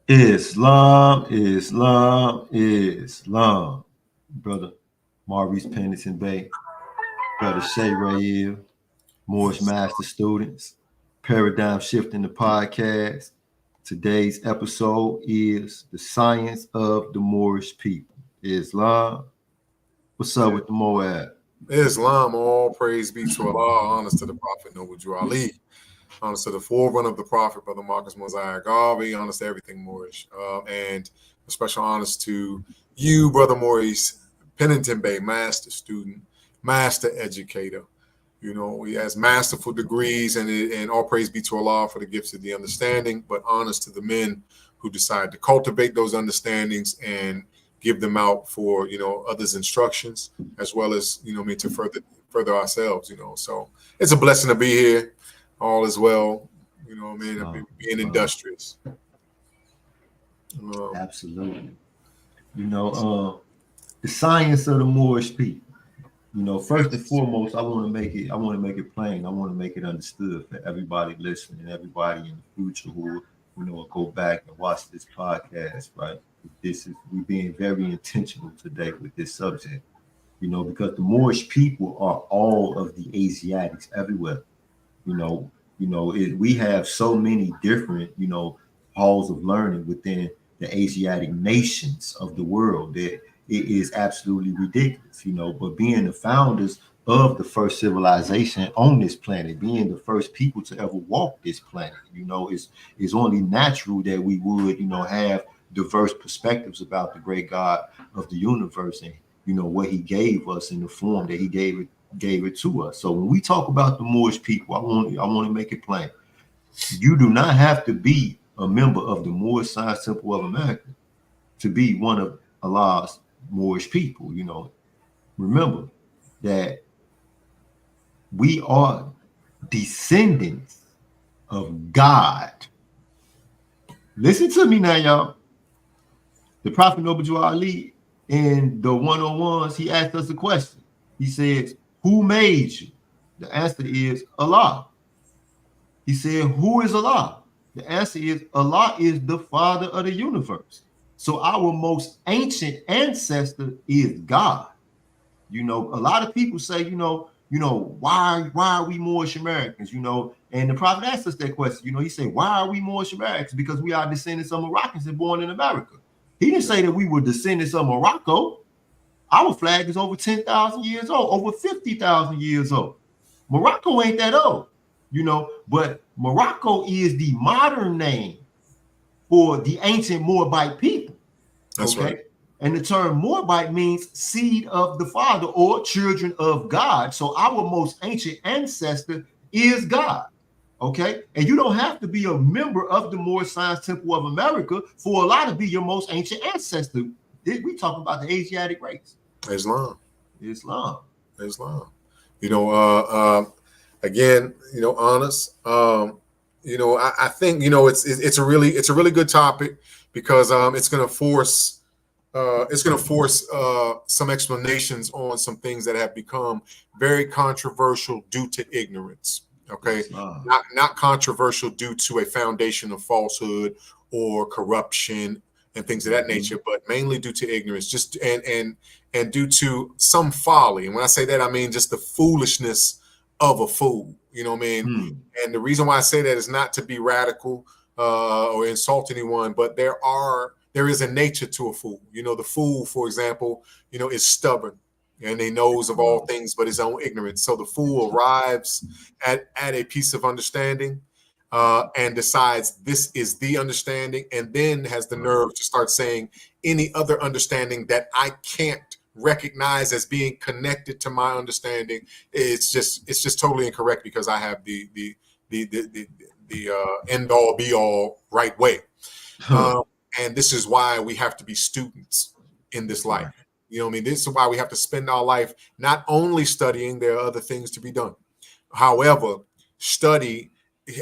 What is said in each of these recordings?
Islam, Islam, Islam. Brother Maurice Pennington Bay, Brother Shay Rael, Moorish Master Students, Paradigm Shifting the Podcast. Today's episode is The Science of the Moorish People. Islam. What's up with the Moab? Islam, all praise be to Allah, honest to the Prophet Noble Drew Ali, honest to the forerunner of the Prophet, Brother Marcus Mosiah Garvey, honest to everything Moorish, and a special honest to you, Brother Maurice Pennington Bay, master student, master educator. You know, he has masterful degrees, and all praise be to Allah for the gifts of the understanding, but honest to the men who decide to cultivate those understandings and give them out for others' instructions, as well as to further ourselves. So it's a blessing to be here. All is well. Being industrious. Absolutely. The science of the Moorish people. First and foremost, I want to make it plain. I want to make it understood for everybody listening and everybody in the future who will go back and watch this podcast, right? We're being very intentional today with this subject, because the Moorish people are all of the Asiatics everywhere. We have so many different, halls of learning within the Asiatic nations of the world that it is absolutely ridiculous, but being the founders of the first civilization on this planet, being the first people to ever walk this planet, it's only natural that we would, have diverse perspectives about the great God of the universe and, what he gave us in the form that he gave it to us. So when we talk about the Moorish people, I want to make it plain. You do not have to be a member of the Moorish Science Temple of America to be one of Allah's Moorish people. Remember that we are descendants of God. Listen to me now, y'all. The Prophet Noble Drew Ali in the 101s, he asked us a question. He says, who made you? The answer is Allah. He said, who is Allah? The answer is Allah is the Father of the universe. So our most ancient ancestor is God. A lot of people say, why are we Moorish Americans? And the Prophet asked us that question. He said, why are we Moorish Americans? Because we are descendants of Moroccans and born in America. He didn't say that we were descendants of Morocco. Our flag is over 10,000 years old, over 50,000 years old. Morocco ain't that old, but Morocco is the modern name for the ancient Moabite people. That's right. And the term Moabite means seed of the Father or children of God. So our most ancient ancestor is God. Okay. And you don't have to be a member of the Moorish Science Temple of America for Allah to be your most ancient ancestor. We talking about the Asiatic race. Islam. Again, honest. I think it's a really good topic because it's going to force some explanations on some things that have become very controversial due to ignorance. Okay, not controversial due to a foundation of falsehood or corruption and things of that nature, but mainly due to ignorance, just and due to some folly. And when I say that, I mean just the foolishness of a fool. You know what I mean? And the reason why I say that is not to be radical or insult anyone, but there is a nature to a fool. The fool, for example, is stubborn and he knows of all things but his own ignorance. So the fool arrives at a piece of understanding and decides this is the understanding, and then has the nerve to start saying any other understanding that I can't recognize as being connected to my understanding. It's just totally incorrect because I have the end all be all right way. And this is why we have to be students in this life. This is why we have to spend our life not only studying, there are other things to be done. However, study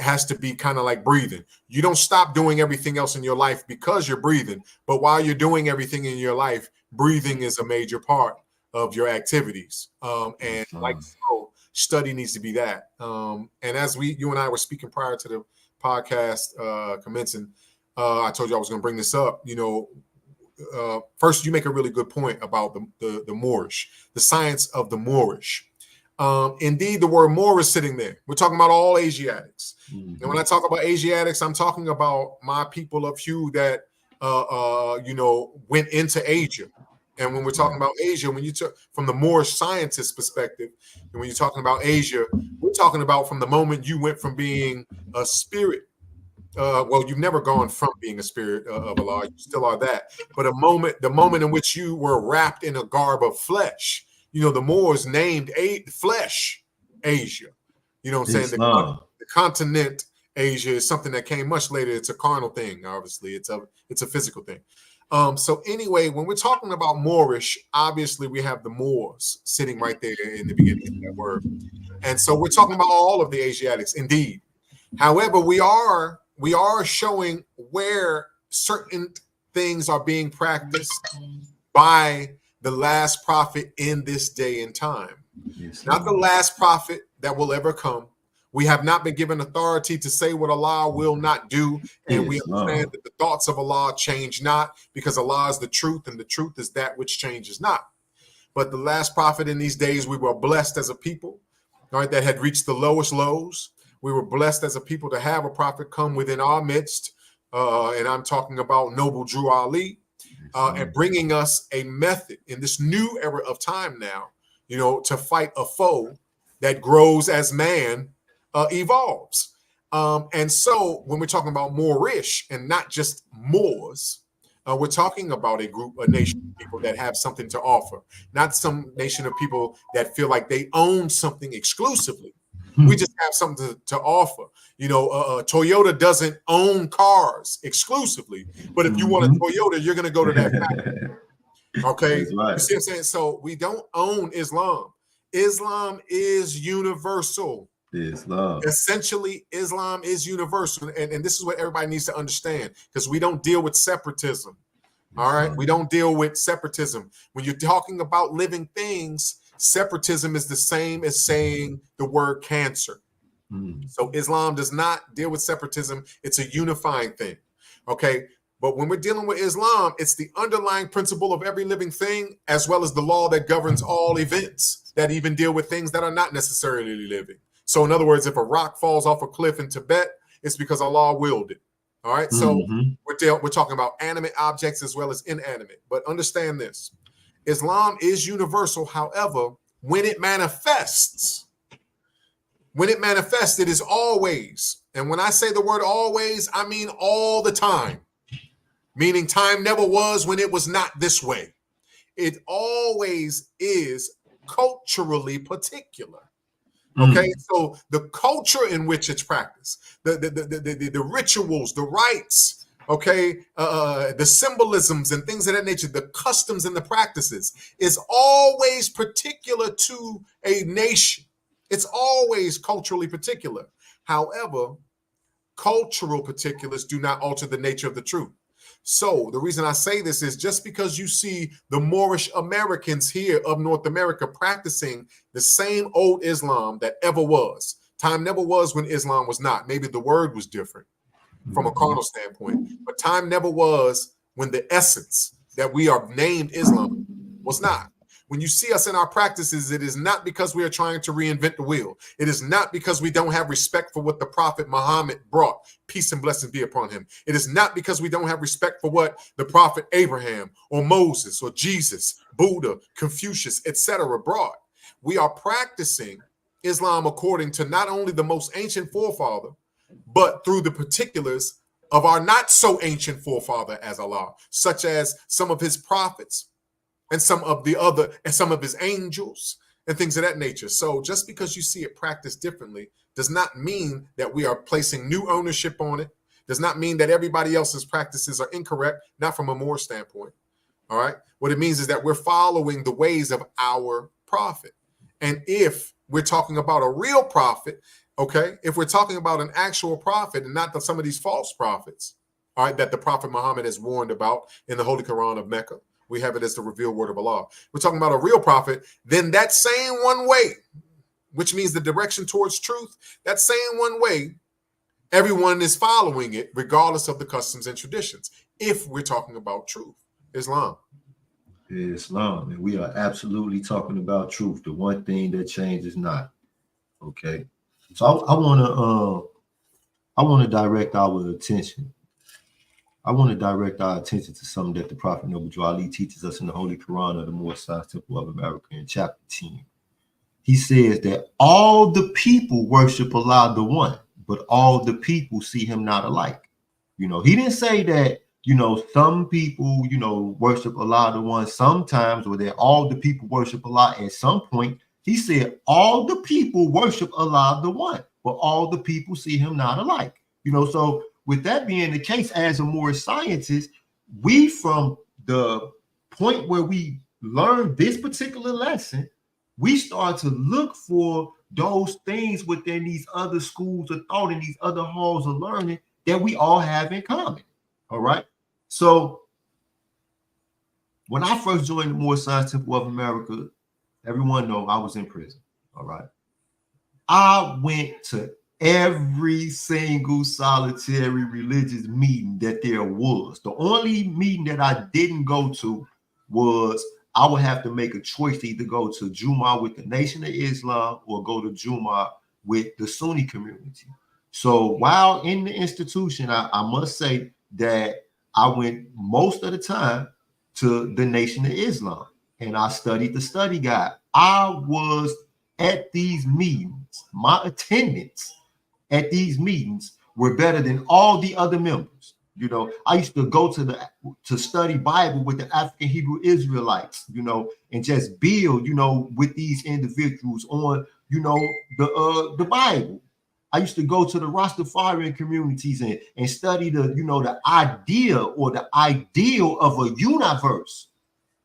has to be kind of like breathing. You don't stop doing everything else in your life because you're breathing, but while you're doing everything in your life, breathing is a major part of your activities. And like so, study needs to be that. And as you and I were speaking prior to the podcast commencing, I told you I was going to bring this up. First, you make a really good point about the Moorish, the science of the Moorish. Indeed, the word Moor is sitting there. We're talking about all Asiatics. And when I talk about Asiatics, I'm talking about my people of hue that, went into Asia. And when we're talking about Asia, when you talk from the Moorish scientist perspective, and when you're talking about Asia, we're talking about from the moment you went from being a spirit. You've never gone from being a spirit of Allah. You still are that. But the moment in which you were wrapped in a garb of flesh, the Moors named flesh Asia. You know what I'm saying? The continent Asia is something that came much later. It's a carnal thing, obviously. It's a physical thing. So anyway, when we're talking about Moorish, obviously we have the Moors sitting right there in the beginning of that word. And so we're talking about all of the Asiatics, indeed. However, we are showing where certain things are being practiced by the last prophet in this day and time. Yes, not the last prophet that will ever come. We have not been given authority to say what Allah will not do. And we understand that the thoughts of Allah change not, because Allah is the truth, and the truth is that which changes not. But the last prophet in these days, we were blessed as a people, right, that had reached the lowest lows. We were blessed as a people to have a prophet come within our midst. And I'm talking about Noble Drew Ali, and bringing us a method in this new era of time now, to fight a foe that grows as man evolves. And so when we're talking about Moorish and not just Moors, we're talking about a nation of people that have something to offer, not some nation of people that feel like they own something exclusively. We just have something to offer. Toyota doesn't own cars exclusively, but if you want a Toyota, you're going to go to that factory. Okay. Right. You see what I'm saying? So we don't own Islam. Islam is universal. Essentially, Islam is universal. And this is what everybody needs to understand, because we don't deal with separatism. All right. We don't deal with separatism. When you're talking about living things, separatism is the same as saying the word cancer. So Islam does not deal with separatism. It's a unifying thing. Okay. But when we're dealing with Islam, it's the underlying principle of every living thing, as well as the law that governs all events that even deal with things that are not necessarily living. So in other words, if a rock falls off a cliff in Tibet, it's because Allah willed it. All right. So we're talking about animate objects as well as inanimate. But understand this. Islam is universal. However, when it manifests, it is always. And when I say the word always, I mean all the time. Meaning time never was when it was not this way. It always is culturally particular. Okay, so the culture in which it's practiced, the rituals, the rites, okay, the symbolisms and things of that nature, the customs and the practices is always particular to a nation. It's always culturally particular. However, cultural particulars do not alter the nature of the truth. So the reason I say this is just because you see the Moorish Americans here of North America practicing the same old Islam that ever was. Time never was when Islam was not. Maybe the word was different from a carnal standpoint, but time never was when the essence that we are named Islam was not. When you see us in our practices, it is not because we are trying to reinvent the wheel. It is not because we don't have respect for what the Prophet Muhammad brought. Peace and blessings be upon him. It is not because we don't have respect for what the Prophet Abraham or Moses or Jesus, Buddha, Confucius, etc. brought. We are practicing Islam according to not only the most ancient forefather, but through the particulars of our not so ancient forefather as Allah, such as some of his prophets, and some of his angels and things of that nature. So just because you see it practiced differently does not mean that we are placing new ownership on it. Does not mean that everybody else's practices are incorrect, not from a Moor standpoint. All right. What it means is that we're following the ways of our prophet. And if we're talking about a real prophet, okay, if we're talking about an actual prophet and not some of these false prophets, all right, that the Prophet Muhammad has warned about in the Holy Quran of Mecca, we have it as the revealed word of Allah. We're talking about a real prophet, then that same one way, which means the direction towards truth, that same one way everyone is following it, regardless of the customs and traditions. If we're talking about truth, Islam. Islam, and we are absolutely talking about truth. The one thing that changes not. Okay, so I want to direct our attention. I want to direct our attention to something that the Prophet Noble Ali teaches us in the Holy Quran of the Moorish Temple of America in chapter 10. He says that all the people worship Allah the one, but all the people see him not alike. You know, he didn't say that, you know, some people, you know, worship Allah the one sometimes, or that all the people worship Allah at some point. He said all the people worship Allah the one, but all the people see him not alike. You know, so with that being the case, as a Moorish scientist, we from the point where we learned this particular lesson, we start to look for those things within these other schools of thought and these other halls of learning that we all have in common. All right. So when I first joined the Moorish Science Temple of America, everyone knows I was in prison. All right. I went to every single solitary religious meeting that there was. The only meeting that I didn't go to was I would have to make a choice to either go to Jumu'ah with the Nation of Islam or go to Jumu'ah with the Sunni community. So while in the institution, I must say that I went most of the time to the Nation of Islam, and I studied the study guide. I was at these meetings. My attendance at these meetings were better than all the other members. You know, I used to go to study Bible with the African Hebrew Israelites, you know, and just build, you know, with these individuals on, you know, the Bible. I used to go to the Rastafarian communities and study the, you know, the idea or the ideal of a universe,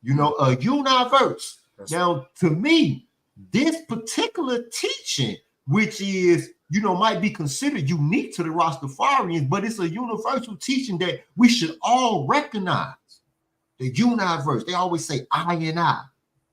you know, a universe. Now, to me, this particular teaching, which is, you know, might be considered unique to the Rastafarians, but it's a universal teaching that we should all recognize. The universe, they always say I and I.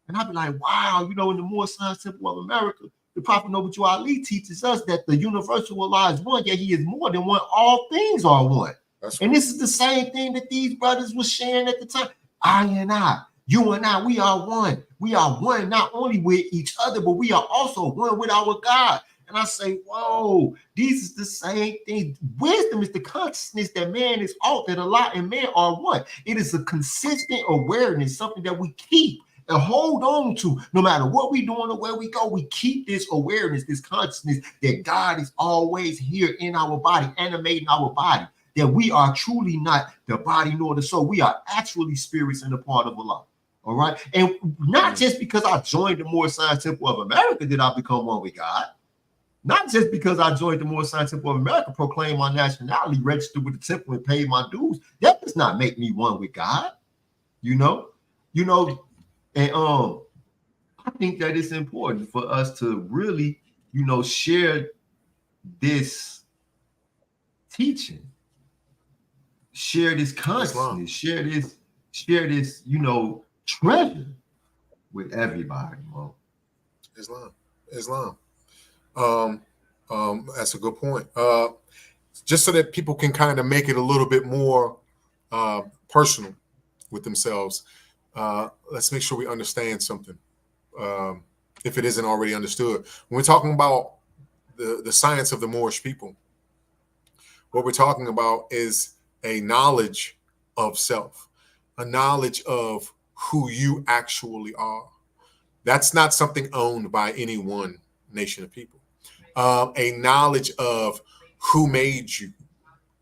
And I'd be like, wow, you know, in the Moorish Science Temple of America, the Prophet Noble Ali teaches us that the universal Allah is one, yet he is more than one. All things are one. And this is the same thing that these brothers were sharing at the time. I and I, you and I, we are one. We are one not only with each other, but we are also one with our God. And I say, whoa, these is the same thing. Wisdom is the consciousness that man is all, that Allah and man are one. It is a consistent awareness, something that we keep and hold on to. No matter what we're doing or where we go, we keep this awareness, this consciousness that God is always here in our body, animating our body, that we are truly not the body nor the soul. We are actually spirits and a part of Allah. All right. And not just because I joined the Moorish Science Temple of America did I become one with God. Not just because I joined the Moorish Science Temple of America, proclaimed my nationality, registered with the temple, and paid my dues. That does not make me one with God. You know, and I think that it's important for us to really, you know, share this teaching, share this consciousness, share this, you know, treasure with everybody. Bro. Islam. That's a good point. Just so that people can kind of make it a little bit more personal with themselves. Let's make sure we understand something, if it isn't already understood. When we're talking about the science of the Moorish people, what we're talking about is a knowledge of self, a knowledge of who you actually are. That's not something owned by any one nation of people. A knowledge of who made you,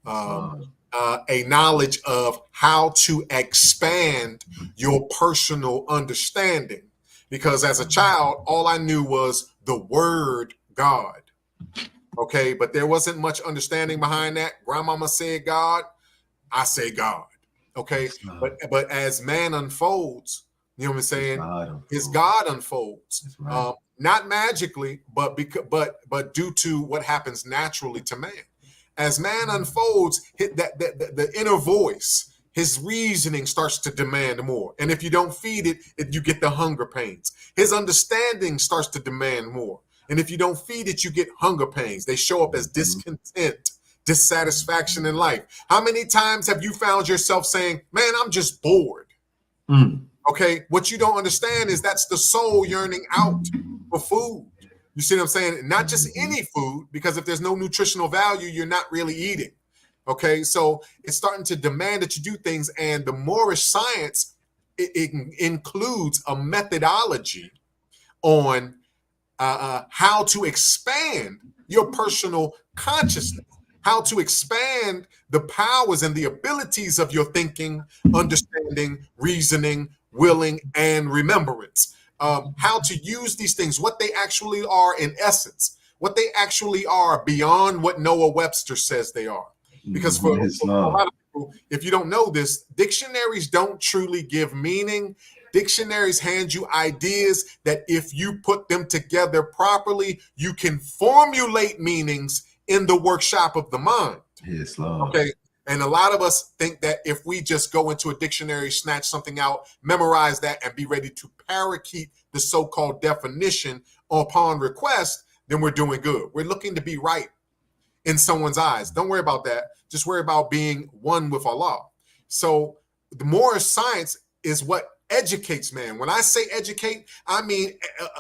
a knowledge of how to expand your personal understanding. Because as a child, all I knew was the word God. Okay, but there wasn't much understanding behind that. Grandmama said God, I say God. Okay, but as man unfolds, you know what I'm saying? His God unfolds. Right. Not magically, but due to what happens naturally to man. As man unfolds, the inner voice, his reasoning starts to demand more. And if you don't feed it, you get the hunger pains. His understanding starts to demand more. And if you don't feed it, you get hunger pains. They show up as discontent, dissatisfaction in life. How many times have you found yourself saying, man, I'm just bored? Okay, what you don't understand is that's the soul yearning out for food. You see what I'm saying? Not just any food, because if there's no nutritional value, you're not really eating. Okay, so it's starting to demand that you do things, and the Moorish science, it includes a methodology on how to expand your personal consciousness, how to expand the powers and the abilities of your thinking, understanding, reasoning, willing, and remembrance. How to use these things, what they actually are in essence, what they actually are beyond what Noah Webster says they are. Because for a lot of people, if you don't know this, dictionaries don't truly give meaning. Dictionaries hand you ideas that if you put them together properly, you can formulate meanings in the workshop of the mind. Okay. And a lot of us think that if we just go into a dictionary, snatch something out, memorize that, and be ready to parakeet the so-called definition upon request, then we're doing good. We're looking to be right in someone's eyes. Don't worry about that. Just worry about being one with Allah. So the Moorish science is what educates man. When I say educate, I mean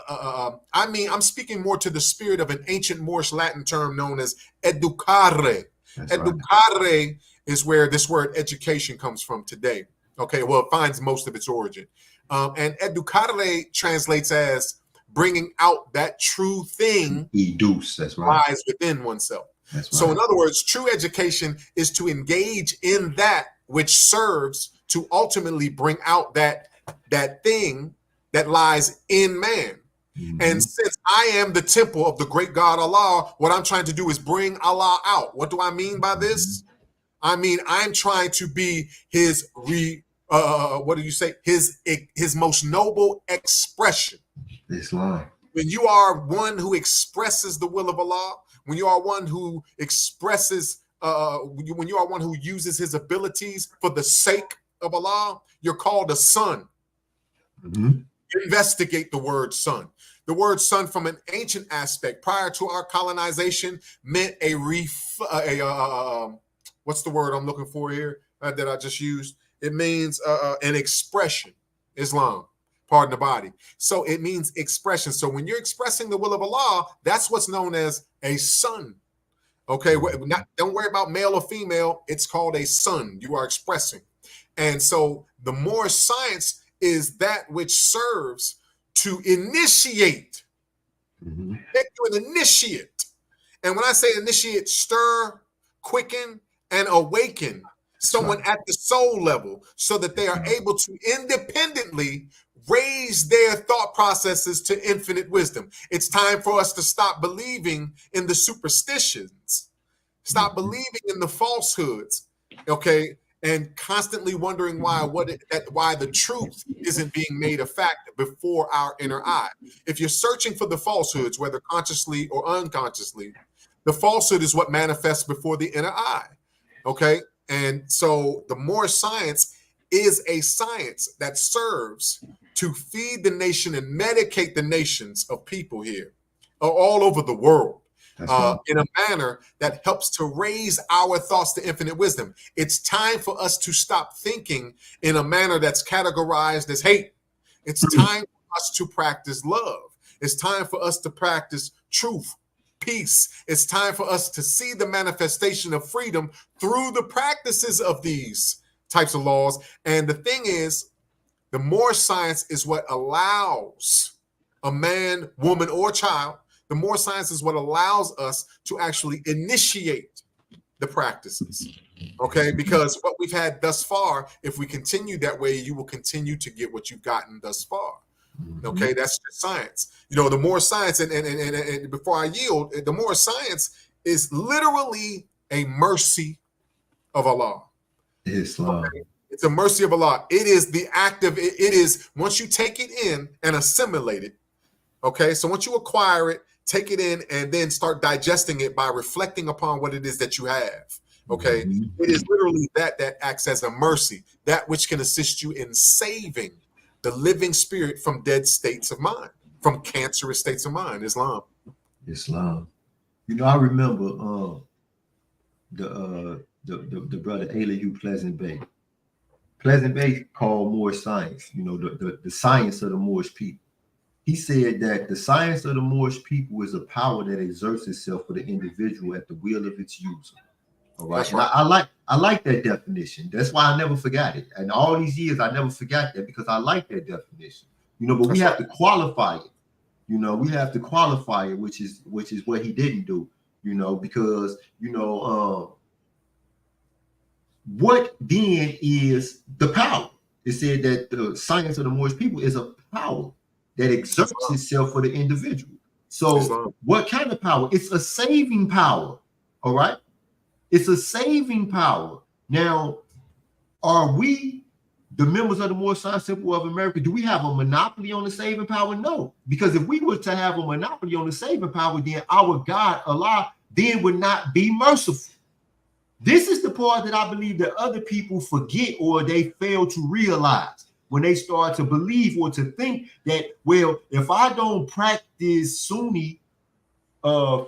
I'm speaking more to the spirit of an ancient Moorish Latin term known as educare. Educare is where this word education comes from today. Okay, well, it finds most of its origin. And educare translates as bringing out that true thing that's right, lies within oneself. So in other words, true education is to engage in that which serves to ultimately bring out that thing that lies in man. And since I am the temple of the great God Allah, what I'm trying to do is bring Allah out. What do I mean by this? I mean, I'm trying to be his his most noble expression. Islam. When you are one who expresses the will of Allah, when you are one who expresses, when you are one who uses his abilities for the sake of Allah, you're called a son. Investigate the word son. The word son from an ancient aspect prior to our colonization meant what's the word I'm looking for here that I just used? It means an expression, Islam. Pardon the body. So it means expression. So when you're expressing the will of Allah, that's what's known as a son. Okay, don't worry about male or female. It's called a son. You are expressing. And so the Moorish science is that which serves to initiate. Make you an initiate. And when I say initiate, stir, quicken, and awaken someone at the soul level so that they are able to independently raise their thought processes to infinite wisdom. It's time for us to stop believing in the superstitions, stop believing in the falsehoods, okay, and constantly wondering why the truth isn't being made a fact before our inner eye. If you're searching for the falsehoods, whether consciously or unconsciously, the falsehood is what manifests before the inner eye, okay? And so the Moorish science is a science that serves to feed the nation and medicate the nations of people here all over the world in a manner that helps to raise our thoughts to infinite wisdom. It's time for us to stop thinking in a manner that's categorized as hate. It's time for us to practice love. It's time for us to practice truth, peace. It's time for us to see the manifestation of freedom through the practices of these types of laws. And the thing is, the Moorish science is what allows a man, woman, or child, the Moorish science is what allows us to actually initiate the practices, okay? Because what we've had thus far, if we continue that way, you will continue to get what you've gotten thus far, okay? That's just science. You know, the Moorish science, and before I yield, the Moorish science is literally a mercy of Allah. Islam. Okay? It's a mercy of Allah. It is the act of it. It is once you take it in and assimilate it. Okay, so once you acquire it, take it in and then start digesting it by reflecting upon what it is that you have. Okay, it is literally that acts as a mercy, that which can assist you in saving the living spirit from dead states of mind, from cancerous states of mind. Islam. You know, I remember the brother Elihu Pleasant Bay. Pleasant Bay called Moorish science, the science of the Moorish people. He said that the science of the Moorish people is a power that exerts itself for the individual at the will of its user. All right. And I like that definition. That's why I never forgot it. And all these years I never forgot that because I like that definition. But we have to qualify it. We have to qualify it, which is what he didn't do, because what then is the power? It said that the science of the Moorish people is a power that exerts itself for the individual. So what kind of power? It's a saving power. All right. It's a saving power. Now, are we the members of the Moorish Science Temple of America? Do we have a monopoly on the saving power? No. Because if we were to have a monopoly on the saving power, then our God, Allah, then would not be merciful. This is the part that I believe that other people forget or they fail to realize when they start to believe or to think that, well, if I don't practice Sunni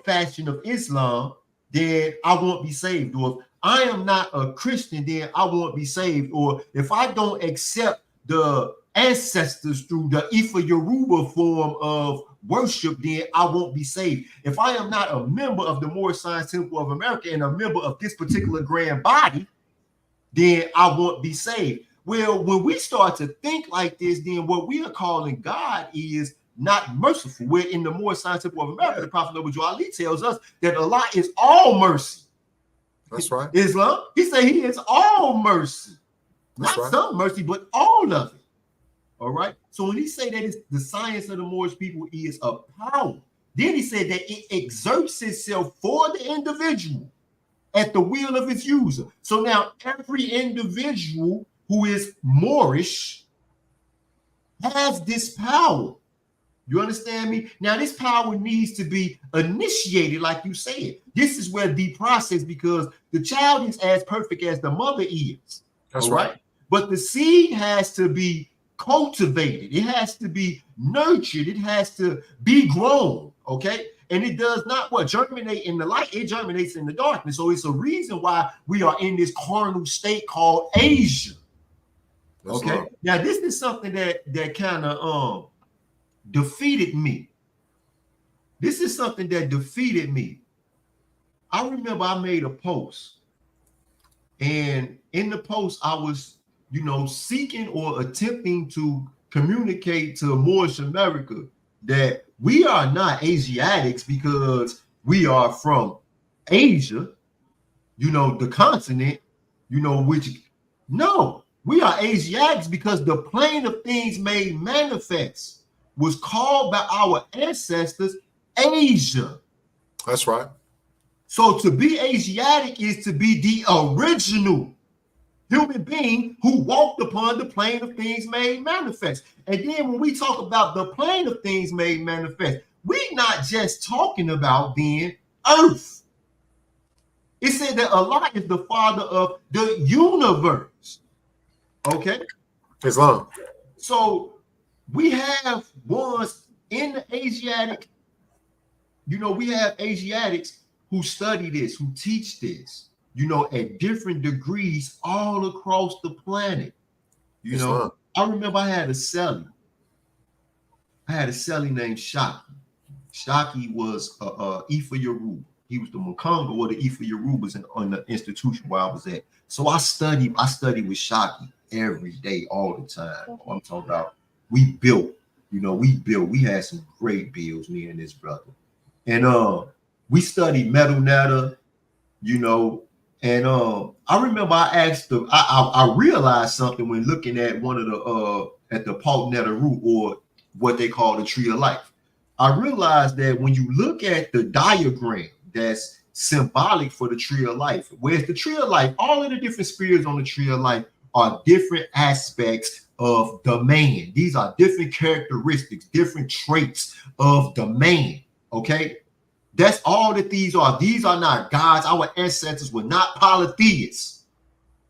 fashion of Islam, then I won't be saved. Or if I am not a Christian, then I won't be saved. Or if I don't accept the ancestors through the Ifa Yoruba form of worship, then I won't be saved. If I am not a member of the Moorish Science Temple of America and a member of this particular grand body, then I won't be saved. Well, when we start to think like this, then what we are calling God is not merciful. Where in the Moorish Science Temple of America, the Prophet Noble Ali tells us that Allah is all mercy. That's right. Islam, he said he is all mercy. That's not some mercy, but all of it. All right. So when he say that it's the science of the Moorish people is a power, then he said that it exerts itself for the individual at the will of its user. So now every individual who is Moorish has this power. You understand me? Now, this power needs to be initiated, like you said. This is where the process, because the child is as perfect as the mother is. That's right. But the seed has to be cultivated. It has to be nurtured. It has to be grown. Okay. And it does not germinate in the light. It germinates in the darkness. So it's a reason why we are in this carnal state called Asia. Okay. Now, this is something that kind of defeated me. This is something that defeated me. I remember I made a post, and in the post I was, seeking or attempting to communicate to Moorish America that we are not Asiatics because we are from Asia, the continent, no, we are Asiatics because the plane of things made manifest was called by our ancestors Asia. That's right. So to be Asiatic is to be the original human being who walked upon the plane of things made manifest. And then when we talk about the plane of things made manifest, we're not just talking about then earth. It said that Allah is the father of the universe. Okay? Islam. So we have ones in the Asiatic, we have Asiatics who study this, who teach this, at different degrees all across the planet. I remember I had a cellie. Named Shaki. Shaki was Ifa Yoruba. He was the Mukonga or the Ifa Yorubas on the institution where I was at. So I studied with Shaki every day, all the time. I'm talking about we built, we had some great builds, me and this brother. And we studied Metal Netta, and I remember I asked I realized something when looking at one of the at the Paul Netta root, or what they call the tree of life. I realized that when you look at the diagram that's symbolic for the tree of life, where's the tree of life, all of the different spheres on the tree of life are different aspects of the man. These are different characteristics, different traits of the man. Okay. That's all that these are. These are not gods. Our ancestors were not polytheists.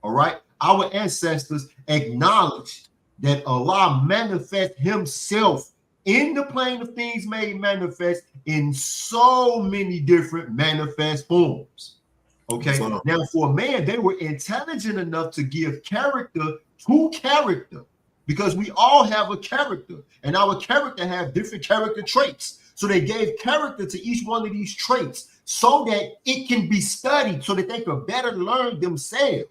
All right. Our ancestors acknowledged that Allah manifests himself in the plane of things made manifest in so many different manifest forms. Okay. Now, for a man, they were intelligent enough to give character to character, because we all have a character, and our character have different character traits. So they gave character to each one of these traits so that it can be studied, so that they could better learn themselves.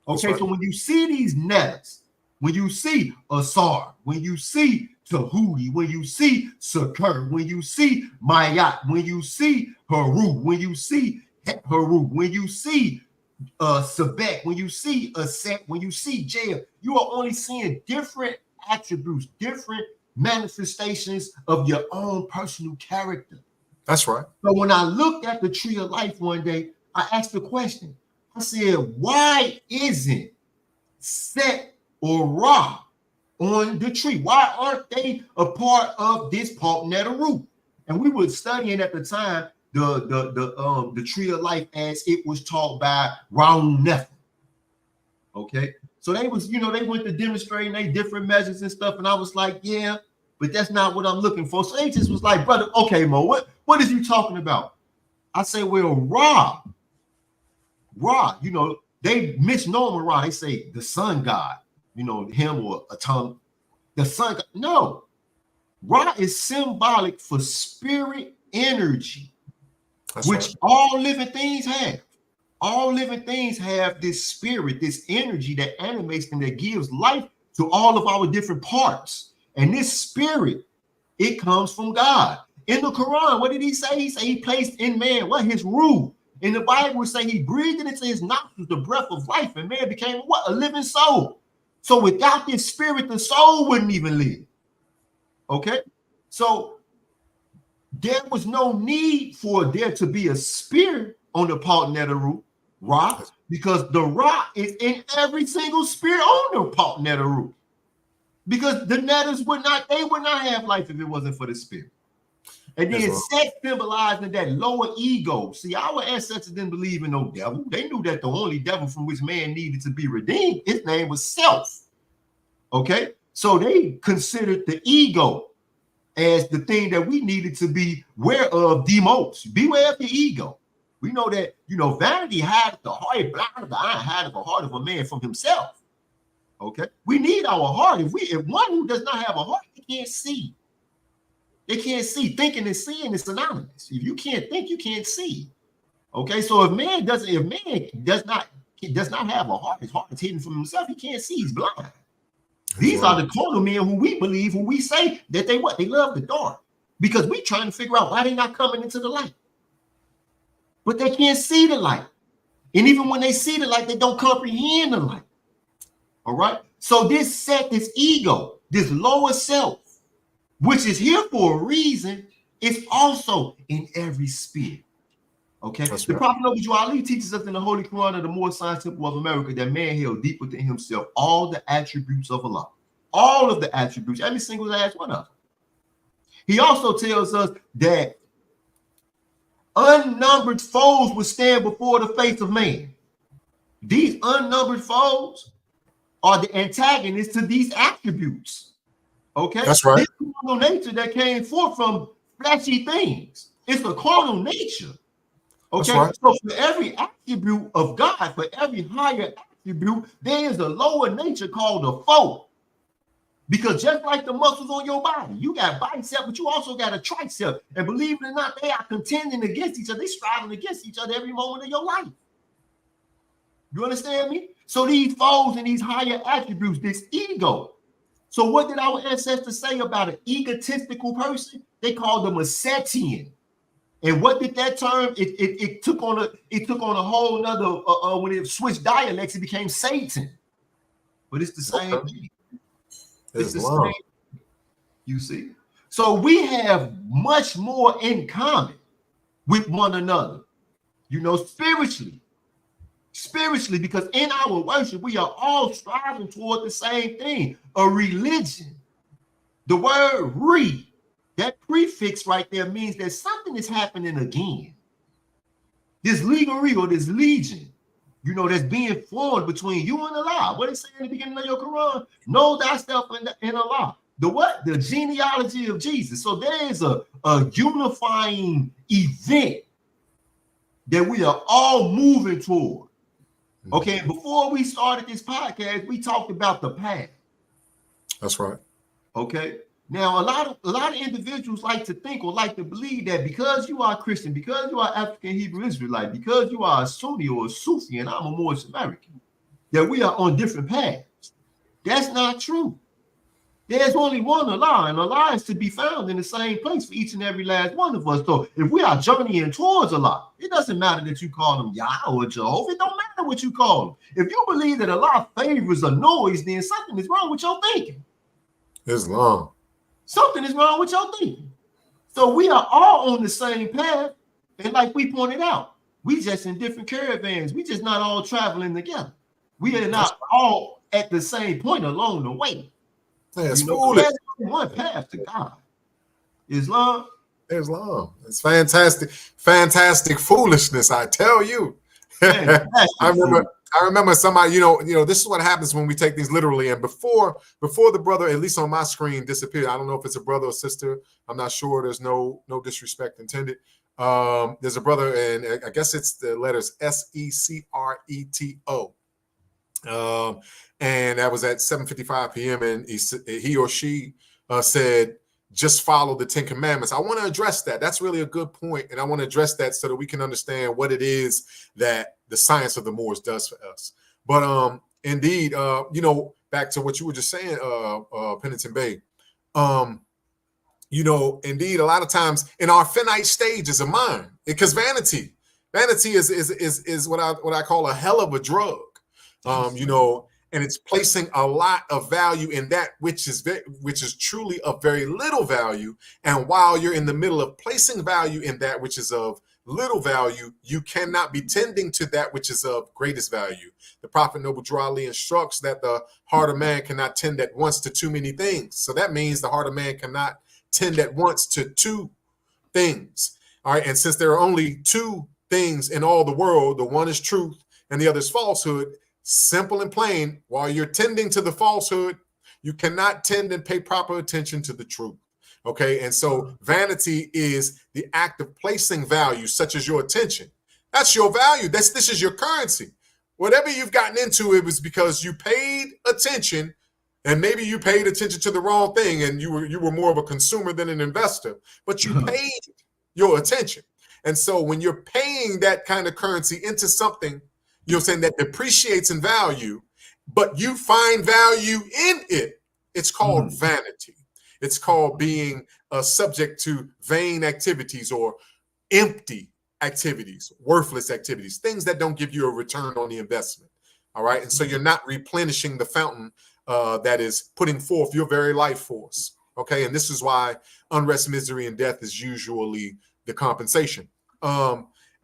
Okay. Right. So when you see these netters, when you see Asar, when you see Tahuti, when you see Sakur, when you see Mayat, when you see Haru, when you see Haru, when you see Sebek, when you see Aset, when you see Jael, you are only seeing different attributes, different manifestations of your own personal character. That's right. So when I looked at the tree of life one day, I asked the question. I said, why isn't Set or Ra on the tree? Why aren't they a part of this pulp root? And we were studying at the time the tree of life as it was taught by Raun Nefer. Okay, so they was, they went to demonstrating they different measures and stuff, and I was like, yeah, but that's not what I'm looking for. So they just was like, brother, okay, Mo, what is you talking about? I say, well, Ra, they misnomer Ra. They say the sun god, him or a tongue. The sun god. No, Ra is symbolic for spirit energy. That's which right. All living things have. All living things have this spirit, this energy that animates them, that gives life to all of our different parts. And this spirit, it comes from God. In the Quran, what did he say? He said he placed in man his ruh. In the Bible, it say he breathed into his nostrils the breath of life, and man became a living soul. So without this spirit, the soul wouldn't even live. Okay, so there was no need for there to be a spirit on the Paltnetter rock, because the rock is in every single spirit on the Paltnetter root. Because the netters would not have life if it wasn't for the spirit. And then Set symbolizing that lower ego. See, our ancestors didn't believe in no devil. They knew that the only devil from which man needed to be redeemed, his name was self. Okay, so they considered the ego as the thing that we needed to be aware of the most. Beware of your ego. We know that, vanity hides the heart, blind of the eye, hides the heart of a man from himself. Okay, we need our heart. If one who does not have a heart, they can't see. They can't see. Thinking and seeing is synonymous. If you can't think, you can't see. Okay, so if man does not have a heart, his heart is hidden from himself, he can't see, he's blind. These are the carnal men who we say that they love the dark, because we trying to figure out why they're not coming into the light. But they can't see the light. And even when they see the light, they don't comprehend the light. All right. So this Set, this ego, this lower self, which is here for a reason, is also in every spirit. Okay. That's the Prophet Noble Ali teaches us in the Holy Quran of the Moorish Temple of America that man held deep within himself all the attributes of Allah. All of the attributes, every single last one of them. He also tells us that unnumbered foes will stand before the face of man. These unnumbered foes are the antagonists to these attributes. Okay, that's right. This carnal nature that came forth from fleshy things. It's a carnal nature. Okay, right. So for every attribute of God, for every higher attribute, there is a lower nature called a foe. Because just like the muscles on your body, you got bicep, but you also got a tricep. And believe it or not, they are contending against each other. They're striving against each other every moment of your life. You understand me? So these foes and these higher attributes, this ego. So what did our ancestors say about an egotistical person? They called them a Setian. And what did that term? It took on a whole nother when it switched dialects, it became Satan. But it's the same thing. It's the same. You see? So we have much more in common with one another, spiritually, because in our worship, we are all striving toward the same thing, a religion. The word re, that prefix right there means that something is happening again. This legary or this legion, that's being formed between you and Allah. What it say in the beginning of your Quran? Know thyself in Allah. The what? The genealogy of Jesus. So there is a unifying event that we are all moving toward. Okay, and before we started this podcast, we talked about the path. That's right. Okay. Now, a lot of individuals like to think or like to believe that because you are Christian, because you are African Hebrew Israelite, because you are a Sunni or a Sufi, and I'm a Moorish American, that we are on different paths. That's not true. There's only one Allah, and Allah is to be found in the same place for each and every last one of us. So if we are journeying towards Allah, it doesn't matter that you call him Yah or Jehovah. It don't matter what you call him. If you believe that Allah favors a noise, then something is wrong with your thinking. Islam. Something is wrong with your thinking. So we are all on the same path. And like we pointed out, we just in different caravans. We just not all traveling together. We are not all at the same point along the way. That's foolish. There's one path to God. Islam. It's fantastic, fantastic foolishness, I tell you. I remember somebody, this is what happens when we take these literally. And before the brother, at least on my screen, disappeared. I don't know if it's a brother or sister. I'm not sure. There's no disrespect intended. There's a brother, and I guess it's the letters Secreto. And that was at 7:55 p.m. And he or she said, just follow the 10 commandments. I want to address that. That's really a good point. And I want to address that so that we can understand what it is that the science of the Moors does for us. But indeed, back to what you were just saying, Penitent Bay, indeed, a lot of times in our finite stages of mind, because vanity is what I call a hell of a drug. And it's placing a lot of value in that which is truly of very little value. And while you're in the middle of placing value in that which is of little value, you cannot be tending to that which is of greatest value. The Prophet Noble Drew Ali instructs that the heart of man cannot tend at once to too many things. So that means the heart of man cannot tend at once to two things. All right. And since there are only two things in all the world, the one is truth and the other is falsehood. Simple and plain, while you're tending to the falsehood, you cannot tend and pay proper attention to the truth. Okay. And so vanity is the act of placing value, such as your attention. That's your value. This is your currency. Whatever you've gotten into, it was because you paid attention, and maybe you paid attention to the wrong thing, and you were more of a consumer than an investor, but you paid your attention. And so when you're paying that kind of currency into something, you're saying that depreciates in value, but you find value in it. It's called vanity. It's called being subject to vain activities or empty activities, worthless activities, things that don't give you a return on the investment. All right. And so you're not replenishing the fountain that is putting forth your very life force. Okay. And this is why unrest, misery, and death is usually the compensation.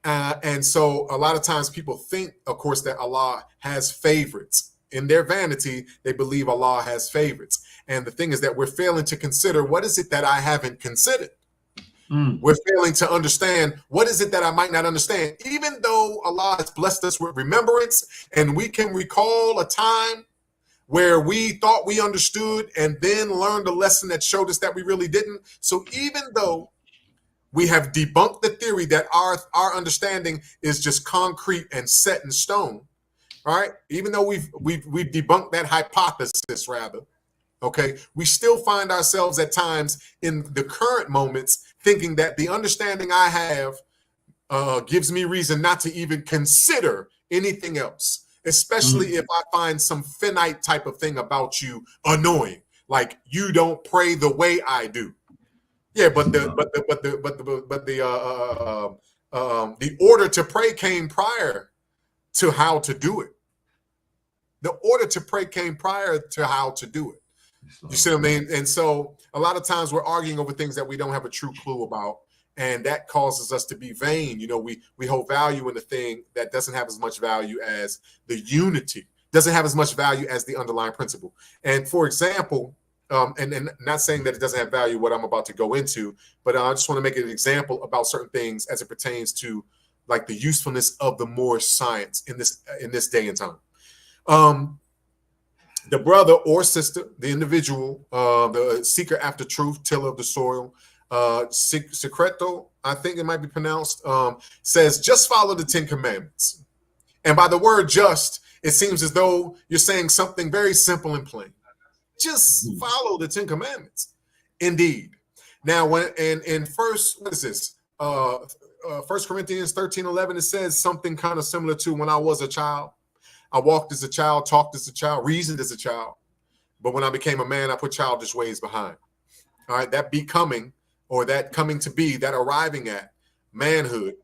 And so a lot of times people think, of course, that Allah has favorites. In their vanity, they believe Allah has favorites. And the thing is that we're failing to consider, what is it that I haven't considered? We're failing to understand, what is it that I might not understand? Even though Allah has blessed us with remembrance and we can recall a time where we thought we understood and then learned a lesson that showed us that we really didn't. So even though we have debunked the theory that our understanding is just concrete and set in stone, all right? Even though we've debunked that hypothesis, rather, okay, we still find ourselves at times in the current moments thinking that the understanding I have gives me reason not to even consider anything else, especially if I find some finite type of thing about you annoying, like you don't pray the way I do. Yeah, but the order to pray came prior to how to do it. The order to pray came prior to how to do it. You see what I mean? And so a lot of times we're arguing over things that we don't have a true clue about, and that causes us to be vain. We hold value in a thing that doesn't have as much value as the unity, doesn't have as much value as the underlying principle. And for example, and not saying that it doesn't have value, what I'm about to go into, but I just want to make an example about certain things as it pertains to like the usefulness of the Moorish science in this day and time. The brother or sister, the individual, the seeker after truth, tiller of the soil, Secreto, I think it might be pronounced, says, just follow the 10 commandments. And by the word just, it seems as though you're saying something very simple and plain. Just follow the 10 commandments. Indeed. Now, when in first, what is this? 1 Corinthians 13:11, it says something kind of similar to when I was a child. I walked as a child, talked as a child, reasoned as a child. But when I became a man, I put childish ways behind. All right, that becoming, or that coming to be, that arriving at manhood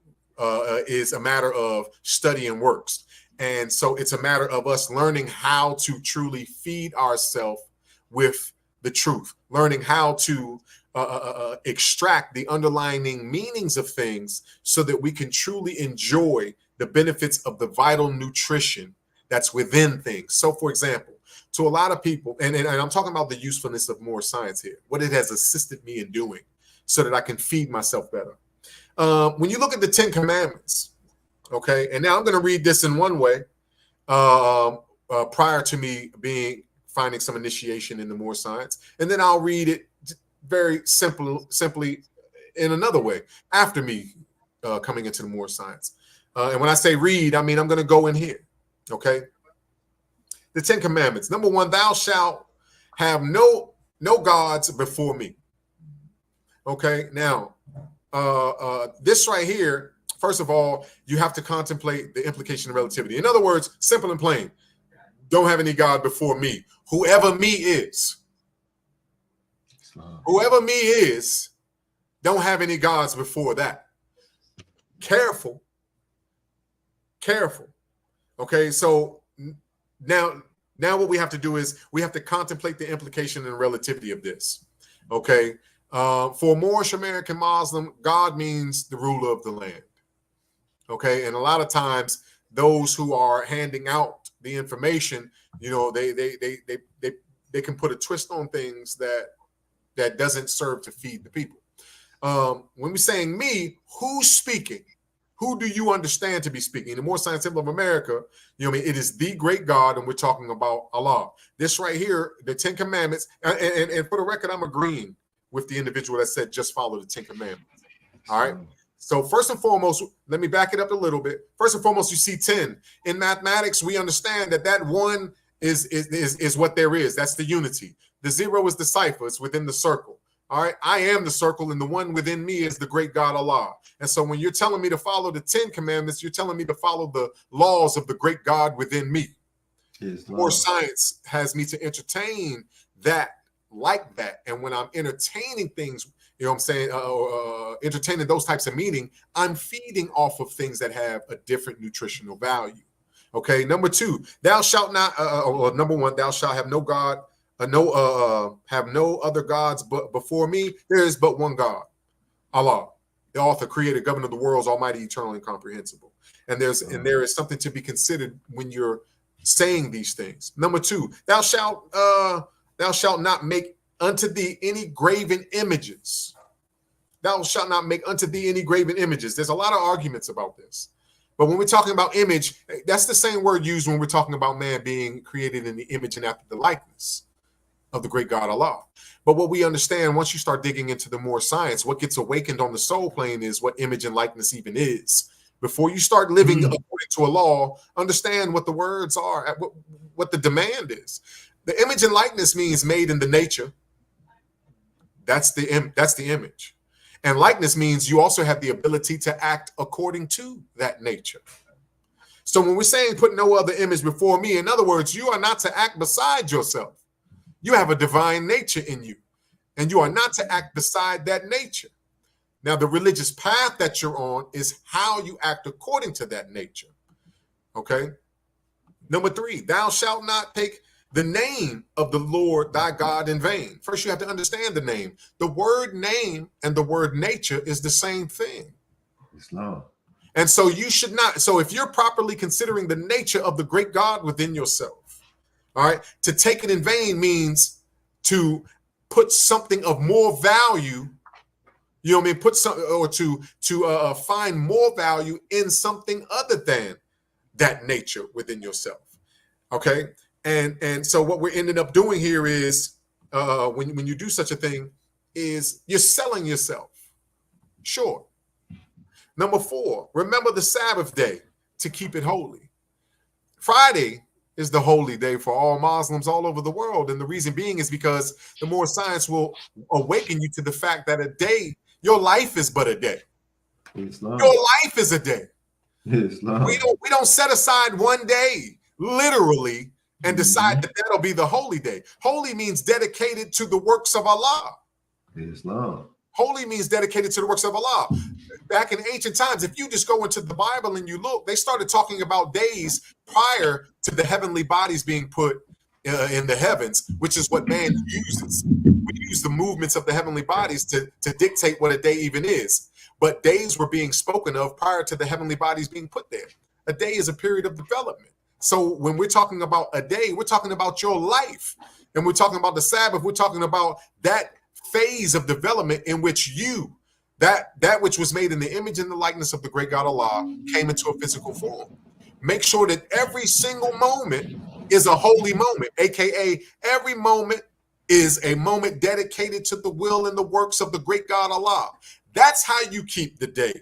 is a matter of study and works. And so it's a matter of us learning how to truly feed ourselves with the truth, learning how to extract the underlying meanings of things so that we can truly enjoy the benefits of the vital nutrition that's within things. So, for example, to a lot of people, and I'm talking about the usefulness of Moorish science here, what it has assisted me in doing so that I can feed myself better. When you look at the 10 commandments, okay, and now I'm going to read this in one way prior to me finding some initiation in the Moorish science, and then I'll read it very simply in another way after me coming into the Moorish science. And when I say read, I mean I'm going to go in here, okay? The 10 commandments. Number 1, thou shalt have no gods before me. Okay, now this right here, first of all, you have to contemplate the implication of relativity. In other words, simple and plain, don't have any God before me. Whoever me is, whoever me is, don't have any gods before that. Careful. Okay, so now what we have to do is we have to contemplate the implication and relativity of this. Okay, for a Moorish American Muslim, God means the ruler of the land. Okay, and a lot of times those who are handing out the information, you know, they can put a twist on things that doesn't serve to feed the people. When we're saying me, who's speaking? Who do you understand to be speaking? In the Moorish Science Temple of America, you know, what I mean, it is the great God, and we're talking about Allah. This right here, the 10 Commandments, and for the record, I'm agreeing with the individual that said just follow the 10 Commandments. All right. So first and foremost, let me back it up a little bit. First and foremost, you see 10. In mathematics, we understand that 1 is what there is. That's the unity. The 0 is the cipher. It's within the circle. All right. I am the circle, and the one within me is the great God Allah. And so when you're telling me to follow the 10 commandments, you're telling me to follow the laws of the great God within me. More science has me to entertain that like that. And when I'm entertaining things, you know what I'm saying, entertaining those types of meaning, I'm feeding off of things that have a different nutritional value. Okay. Number 2, thou shalt not, number 1, thou shalt have no God, have no other gods but before me. There is but one God, Allah, the author, creator, governor of the worlds, almighty, eternal, and incomprehensible. And there is something to be considered when you're saying these things. Number 2, thou shalt not make unto thee any graven images. Thou shalt not make unto thee any graven images. There's a lot of arguments about this. But when we're talking about image, that's the same word used when we're talking about man being created in the image and after the likeness of the great God Allah. But what we understand, once you start digging into the more science, what gets awakened on the soul plane is what image and likeness even is. Before you start living according to a law, understand what the words are, what the demand is. The image and likeness means made in the nature. That's the image. And likeness means you also have the ability to act according to that nature. So when we're saying put no other image before me, in other words, you are not to act beside yourself. You have a divine nature in you, and you are not to act beside that nature. Now, the religious path that you're on is how you act according to that nature. Okay. Number 3, thou shalt not take the name of the Lord thy God in vain. First, you have to understand the name. The word name and the word nature is the same thing. Islam. And so you should not. So if you're properly considering the nature of the great God within yourself, all right, to take it in vain means to put something of more value, you know what I mean, put some, or to find more value in something other than that nature within yourself. Okay. And so what we're ending up doing here is when you do such a thing is you're selling yourself. Sure, Number 4, remember the Sabbath day to keep it holy. Friday is the holy day for all Muslims all over the world. And the reason being is because the more science will awaken you to the fact that a day, your life is but a day. Islam. Your life is a day. Islam. We don't set aside one day, literally, and decide that that'll be the holy day. Holy means dedicated to the works of Allah. Islam. Holy means dedicated to the works of Allah. Back in ancient times, if you just go into the Bible and you look, they started talking about days prior to the heavenly bodies being put in the heavens, which is what man uses. We use the movements of the heavenly bodies to dictate what a day even is. But days were being spoken of prior to the heavenly bodies being put there. A day is a period of development. So when we're talking about a day, we're talking about your life. And we're talking about the Sabbath. We're talking about that phase of development in which you, that which was made in the image and the likeness of the great God Allah, came into a physical form. Make sure that every single moment is a holy moment, aka every moment is a moment dedicated to the will and the works of the great God Allah. That's how you keep the day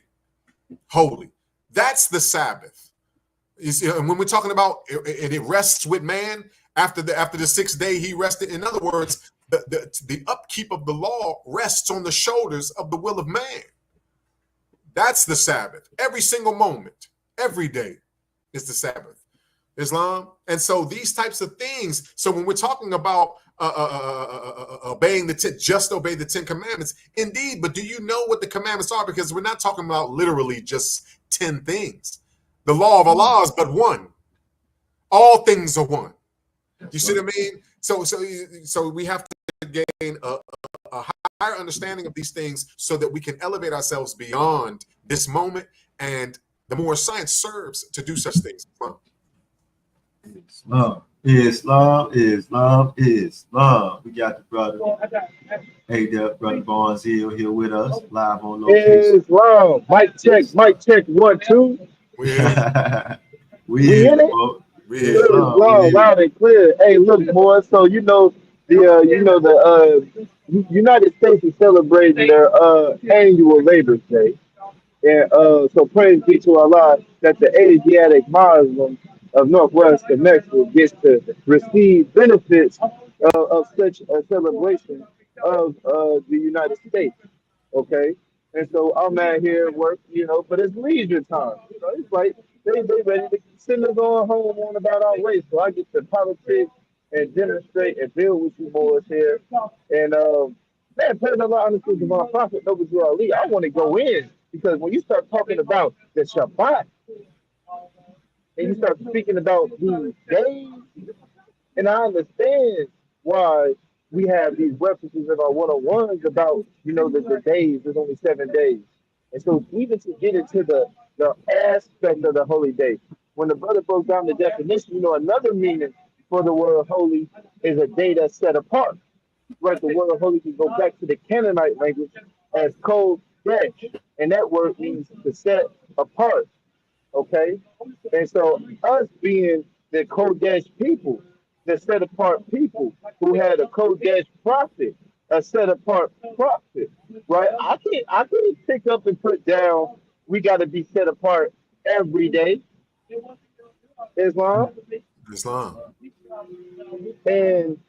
holy. That's the Sabbath. You see, and when we're talking about it rests with man after the 6th day, he rested. In other words, the upkeep of the law rests on the shoulders of the will of man. That's the Sabbath. Every single moment, every day is the Sabbath. Islam. And so these types of things. So when we're talking about obeying just obey the 10 commandments, indeed. But do you know what the commandments are? Because we're not talking about literally just 10 things. The law of Allah is but one. All things are one. You see what I mean? So we have to gain a higher understanding of these things so that we can elevate ourselves beyond this moment. And the more science serves to do such things. Islam. We got the brother. Hey, the brother Barnes here with us, live on location. Islam. Mic check. 1, 2. We in it. Islam, loud and clear. Hey, look, boy. So the United States is celebrating their annual Labor Day. And so praise be to Allah that the Asiatic Muslims of Northwest and Mexico gets to receive benefits of such a celebration of the United States. Okay. And so I'm out here at work, but it's leisure time. It's like they ready to send us on home on about our race. So I get to politics and demonstrate and build with you boys here. And man, putting a lot of honesty to my prophet, Noble Drew Ali, I want to go in. Because when you start talking about the Shabbat and you start speaking about these days, and I understand why we have these references in our one-on-ones about, the days, there's only 7 days. And so even to get into the aspect of the holy day, when the brother broke down the definition, another meaning for the word holy is a day that's set apart. Right, the word holy can go back to the Canaanite language as Kodesh, and that word means to set apart. Okay, and so us being the Kodesh people, the set apart people who had a Kodesh prophet, a set apart prophet, right? I can't pick up and put down. We got to be set apart every day. Islam. And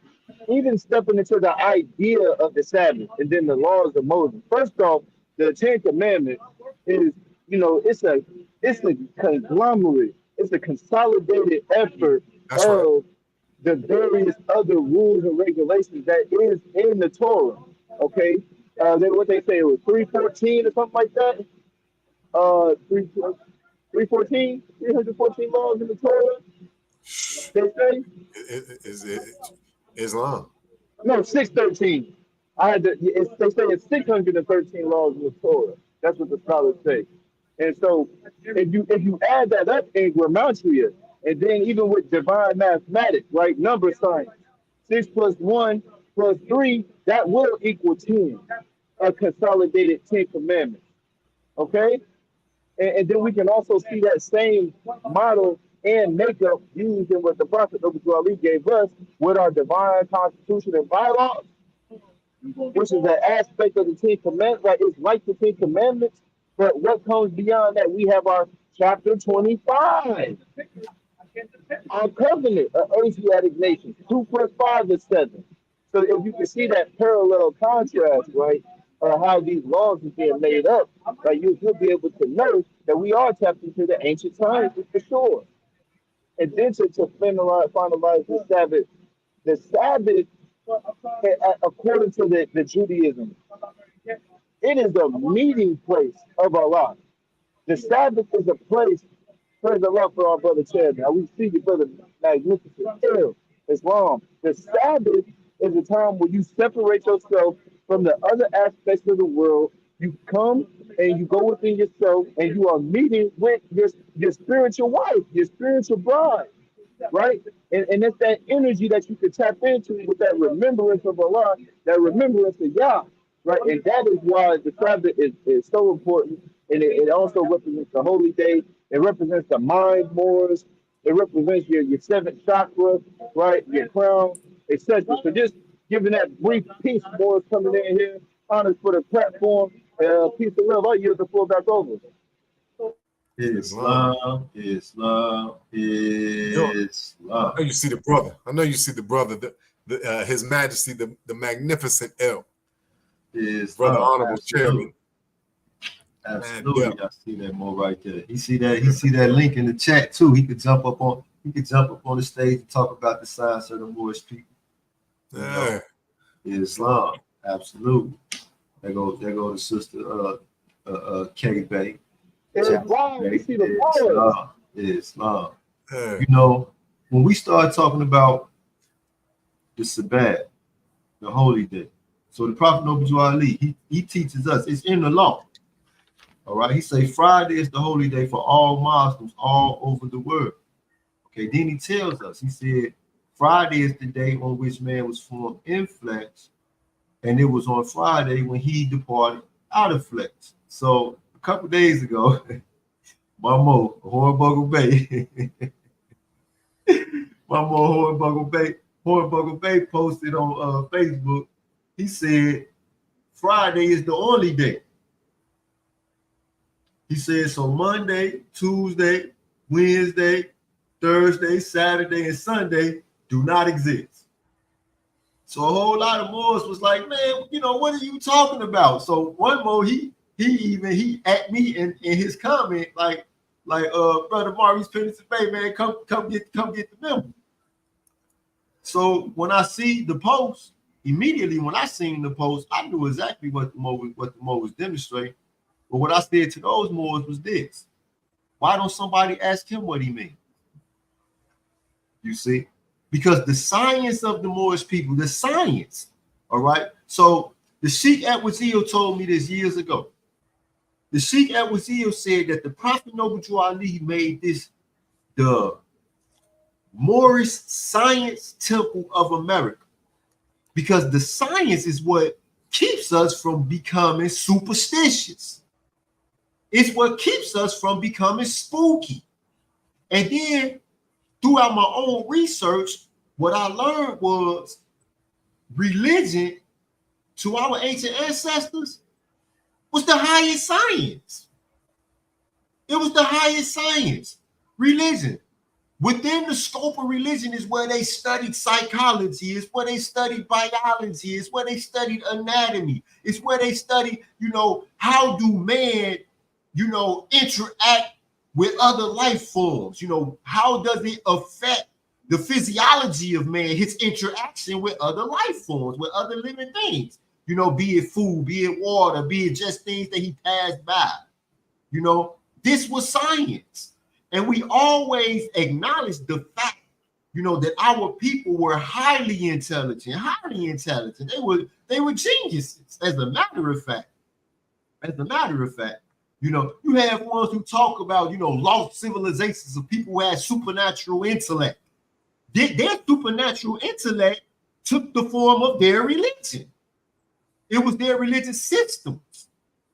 even stepping into the idea of the Sabbath and then the laws of Moses. First off, the 10 Commandments is, it's a conglomerate, it's a consolidated effort of the various other rules and regulations that is in the Torah. Okay, what they say, it was 314 or something like that. 314, 314 laws in the Torah. They say. Is it Islam? No, 613. They say it's 613 laws in the Torah. That's what the scholars say. And so if you add that up in Gematria, and then even with divine mathematics, right, number science, 6 + 1 + 3, that will equal 10, a consolidated 10 commandments. Okay? And then we can also see that same model and makeup used in what the Prophet Noble Ali gave us with our divine constitution and bylaws, which is an aspect of the 10 Commandments, right? It's like the 10 Commandments, But what comes beyond that? We have our chapter 25, our covenant of Asiatic nations. 2 plus 5 is 7. So if you can see that parallel contrast, right, how these laws are being made up, right, you'll be able to know that we are tapped into the ancient times for sure. And then to finalize the Sabbath, according to the Judaism, it is a meeting place of Allah. The Sabbath is a place, praise Allah for our brother Chad. Now we see the brother magnificent. Still, Islam. The Sabbath is a time where you separate yourself from the other aspects of the world. You come and you go within yourself and you are meeting with your spiritual wife, your spiritual bride, right? And it's that energy that you can tap into with that remembrance of Allah, that remembrance of Yah, right? And that is why the Sabbath is so important. And it also represents the holy day. It represents the mind Moors. It represents your seventh chakra, right? Your crown, etc. So just giving that brief piece, Moors coming in here, honors for the platform. Peace of love. I yield the floor back over. Islam, Islam, I Islam. know you see the brother. I know you see the brother, His Majesty, the magnificent El, Islam. brother, honorable Absolutely. chairman. Absolutely, I see that more right there. He see that link in the chat too. He could jump up on the stage and talk about the science of the Moorish people. You know, Islam, absolutely. There go the sister K Bay. Islam, we see the boys. Islam. You know, when we start talking about the Sabbath, the holy day, so the Prophet Noble Ali, he teaches us, it's in the law. All right, he say Friday is the holy day for all Muslims all over the world. Okay, then he tells us, he said, Friday is the day on which man was formed in flesh, and it was on Friday when he departed out of flesh. So a couple days ago, Mamo Hornbuckle Bay, Mamo Hornbuckle Bay posted on Facebook. He said Friday is the only day. He said so Monday, Tuesday, Wednesday, Thursday, Saturday, and Sunday do not exist. So a whole lot of Moors was like, man, you know, what are you talking about? So one more, he at me in his comment, like brother Maurice Pennington Bay, man, come get the memo. So when I see the post, immediately when I seen the post, I knew exactly what the Mo was demonstrating. But what I said to those Moors was this: why don't somebody ask him what he means? You see, because the science of the Moorish people, the science, all right. So the Sheikh at Wazil told me this years ago. The Sheikh at Wazil said that the Prophet Noble Ali made this the Moorish Science Temple of America, because the science is what keeps us from becoming superstitious. It's what keeps us from becoming spooky. And then throughout my own research, what I learned was religion to our ancient ancestors was the highest science. It was the highest science. Religion. Within the scope of religion is where they studied psychology, is where they studied biology, is where they studied anatomy, it's where they studied, you know, how do man, you know, interact with other life forms? You know, how does it affect the physiology of man, his interaction with other life forms, with other living things? You know, be it food, be it water, be it just things that he passed by. You know, this was science. And we always acknowledge the fact, you know, that our people were highly intelligent. They were geniuses, as a matter of fact. You know, you have ones who talk about, you know, lost civilizations of people who had supernatural intellect. Their supernatural intellect took the form of their religion. It was their religious systems,